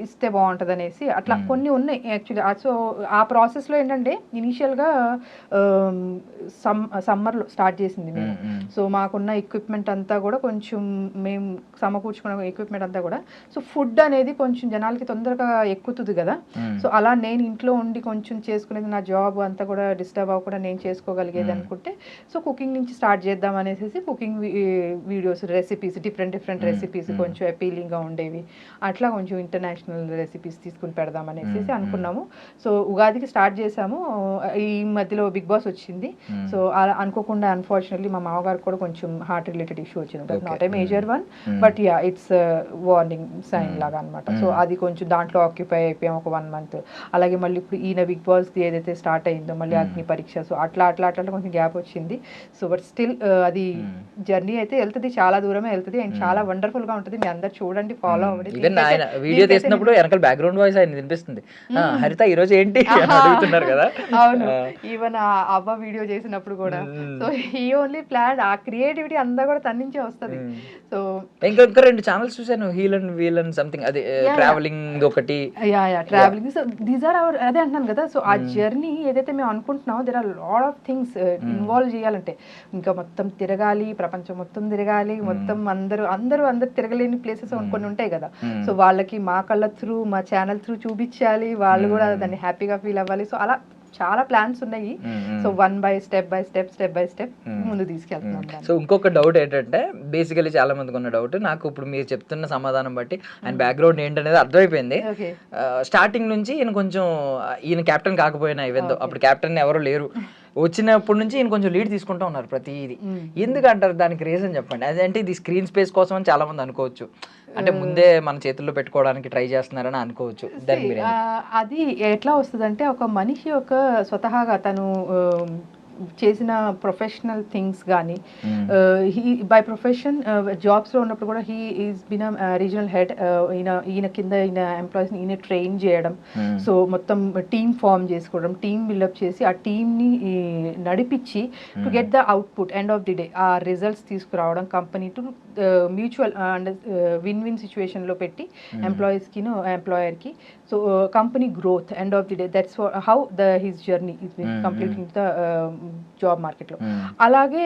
ఇస్తే బాగుంటుంది అనేసి అట్లా కొన్ని ఉన్నాయి యాక్చువల్లీ. సో ఆ ప్రాసెస్లో ఏంటంటే ఇనీషియల్గా సమ్మర్లో స్టార్ట్ చేసింది మేము. సో మాకున్న ఎక్విప్మెంట్ అంతా కూడా కొంచెం మేము సమకూర్చుకున్న ఎక్విప్మెంట్ అంతా కూడా, సో ఫుడ్ ఫుడ్ అనేది కొంచెం జనాలకి తొందరగా ఎక్కుతుంది కదా. సో అలా నేను ఇంట్లో ఉండి కొంచెం చేసుకునేది, నా జాబ్ అంతా కూడా డిస్టర్బ్ అవ్వకుండా నేను చేసుకోగలిగేది అనుకుంటే సో కుకింగ్ నుంచి స్టార్ట్ చేద్దాం అనేసి cooking videos, recipes, different recipes కొంచెం అపీలింగ్గా ఉండేవి, అట్లా కొంచెం ఇంటర్నేషనల్ రెసిపీస్ తీసుకుని పెడదాం అనేసి అనుకున్నాము. సో ఉగాదికి స్టార్ట్ చేసాము. ఈ మధ్యలో బిగ్ బాస్ వచ్చింది. సో అలా అనుకోకుండా అన్ఫార్చునేట్లీ మా మామగారికి కూడా కొంచెం హార్ట్ రిలేటెడ్ ఇష్యూ వచ్చింది. Not a major one, but yeah it's warning sign లాగా అనమాట. సో అది కొంచెం దాంట్లో ఆక్యుపై అయిపోయాం ఒక 1 month. అలాగే మళ్ళీ ఇప్పుడు ఈయన బిగ్ బాస్ ఏదైతే స్టార్ట్ అయిందో మళ్ళీ అగ్ని పరీక్ష, సో అట్లా కొంచెం గ్యాప్ వచ్చింది. సో బట్ స్టిల్ అది జర్నీ అయితే వెళ్తుంది, చాలా దూరమే వెళ్తుంది అండ్ చాలా వండర్ఫుల్ గా ఉంటుంది. మీ అందరు చూడండి, ఫాలో అవ్వండి. వీడియో తీసినప్పుడు వెనకాల బ్యాక్గ్రౌండ్ వాయిస్ ఆయన వినిపిస్తుంది, హరిత ఈ రోజు ఏంటి అడుగుతున్నారు కదా. అవును, ఈవెన్ అవ్వ వీడియో చేసినప్పుడు కూడా. సో ఈ ఓన్లీ ప్లాన్, ఆ క్రియేటివిటీ అంతా కూడా తన నుంచే వస్తుంది. సో ఇంకా 2 ఛానల్స్ చూసాను, heal and wheel and something, అదే ట్రావెలింగ్ ఒకటి. Travelling. So these are our, అదే అంటున్నాను కదా. సో ఆ జర్నీ ఏదైతే మేము అనుకుంటున్నామో there are lot of things involve చేయాలంటే, ఇంకా మొత్తం తిరగాలి, ప్రపంచం మొత్తం తిరగాలి, మొత్తం అందరూ తిరగలేని ప్లేసెస్ కొన్ని ఉంటాయి కదా. సో వాళ్ళకి మా కళ్ళ త్రూ, మా ఛానల్ త్రూ చూపించాలి, వాళ్ళు కూడా దాన్ని హ్యాపీగా ఫీల్ అవ్వాలి. సో అలా చాలా ప్లాన్స్ ఉన్నాయి. సో స్టెప్ బై స్టెప్ ముందు తీసుకెళ్తున్నాం. సో ఇంకొక డౌట్ ఏంటంటే, బేసికలీ చాలా మందికి ఉన్న డౌట్, నాకు ఇప్పుడు మీరు చెప్తున్న సమాధానం బట్టి ఆయన బ్యాక్గ్రౌండ్ ఏంటనేది అర్థమైపోయింది. స్టార్టింగ్ నుంచి ఈయన కెప్టెన్ కాకపోయినా, ఈవెందో అప్పుడు కెప్టెన్ ఎవరు లేరు, వచ్చినప్పటి నుంచి ఈయన కొంచెం లీడ్ తీసుకుంటూ ఉన్నారు ప్రతిదీ. ఎందుకంటారు? దానికి రీజన్ చెప్పండి. అదంటే ఇది స్క్రీన్ స్పేస్ కోసం అని చాలా మంది అనుకోవచ్చు, అంటే ముందే మన చేతుల్లో పెట్టుకోవడానికి ట్రై చేస్తున్నారని అనుకోవచ్చు. అది ఎట్లా వస్తుందంటే, ఒక మనిషి ఒక స్వతహాగా తను చేసిన ప్రొఫెషనల్ థింగ్స్ కానీ, బై ప్రొఫెషన్ జాబ్స్లో ఉన్నప్పుడు కూడా he is been regional head. ఈయన కింద ఎంప్లాయీస్ని ఈయన ట్రైన్ చేయడం, సో మొత్తం టీమ్ ఫామ్ చేసుకోవడం, టీమ్ బిల్డప్ చేసి ఆ టీమ్ని నడిపించి to get the output end of the day, ఆ రిజల్ట్స్ తీసుకురావడం, company to mutual and win win సిచ్యువేషన్లో పెట్టి ఎంప్లాయీస్కి ఎంప్లాయర్కి. So company growth end of the day, that's how his journey is been completing the job మార్కెట్లో. అలాగే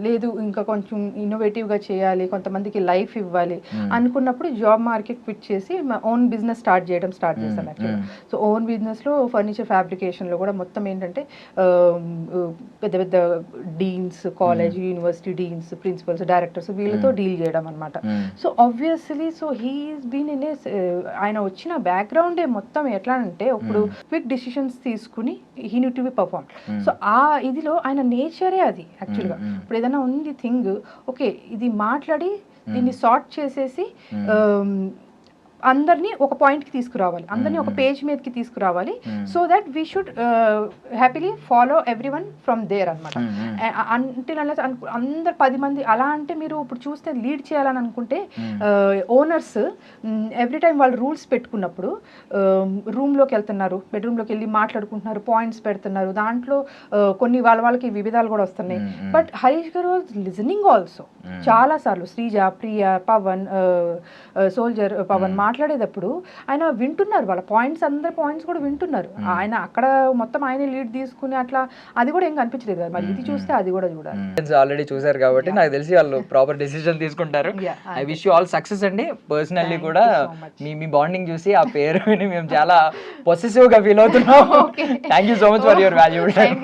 లేదు ఇంకా కొంచెం ఇన్నోవేటివ్గా చేయాలి, కొంతమందికి లైఫ్ ఇవ్వాలి అనుకున్నప్పుడు జాబ్ మార్కెట్ క్విట్ చేసి ఓన్ బిజినెస్ స్టార్ట్ చేశాను యాక్చువల్గా. సో ఓన్ బిజినెస్లో ఫర్నిచర్ ఫ్యాబ్రికేషన్లో కూడా మొత్తం ఏంటంటే పెద్ద పెద్ద deans, college university deans, principals, directors వీళ్ళతో డీల్ చేయడం అనమాట. So obviously so he's been in a, ఆయన వచ్చిన బ్యాక్గ్రౌండే మొత్తం ఎట్లా అంటే, ఇప్పుడు క్విక్ డిసిషన్స్ తీసుకుని he need to be perform. So ఆ ఇదిలో ఆయన నేచరే అది యాక్చువల్గా. ఇప్పుడు ఏదైనా ఉంది థింగ్, ఓకే ఇది మాట్లాడి దీన్ని సార్ట్ చేసేసి అందరినీ ఒక పాయింట్కి తీసుకురావాలి, అందరినీ ఒక పేజ్ మీదకి తీసుకురావాలి. So that we should happily follow everyone from there అనమాట. అంటే అందరు 10 మంది అలా అంటే, మీరు ఇప్పుడు చూస్తే లీడ్ చేయాలని అనుకుంటే ఓనర్స్ ఎవ్రీ టైం వాళ్ళు రూల్స్ పెట్టుకున్నప్పుడు రూమ్లోకి వెళ్తున్నారు, బెడ్రూమ్లోకి వెళ్ళి మాట్లాడుకుంటున్నారు, పాయింట్స్ పెడుతున్నారు, దాంట్లో కొన్ని వాళ్ళకి విభేదాలు కూడా వస్తున్నాయి. బట్ హరీష్ గారు వాజ్ లిజనింగ్ ఆల్సో చాలా సార్లు. శ్రీజ, ప్రియ, పవన్, సోల్జర్ పవన్ మాట్లాడేటప్పుడు ఆయన వింటున్నారు, వాళ్ళ పాయింట్స్, అందరి పాయింట్స్ కూడా వింటున్నారు. ఆయన అక్కడ మొత్తం ఆయన లీడ్ తీసుకుని అట్లా అది కూడా ఏం కనిపించలేదు కదా. మరి ఇది చూస్తే అది కూడా చూడాలి. ఆల్రెడీ చూసారు కాబట్టి నాకు తెలిసి వాళ్ళు ప్రాపర్ డెసిషన్ తీసుకుంటారు. I wish you all success అండి. పర్సనల్లీ కూడా మీ బాండింగ్ చూసి ఆ పేరు విని మేము చాలా పొసెసివ్ గా ఫీల్ అవుతున్నాం. Thank you so much for your valuable time.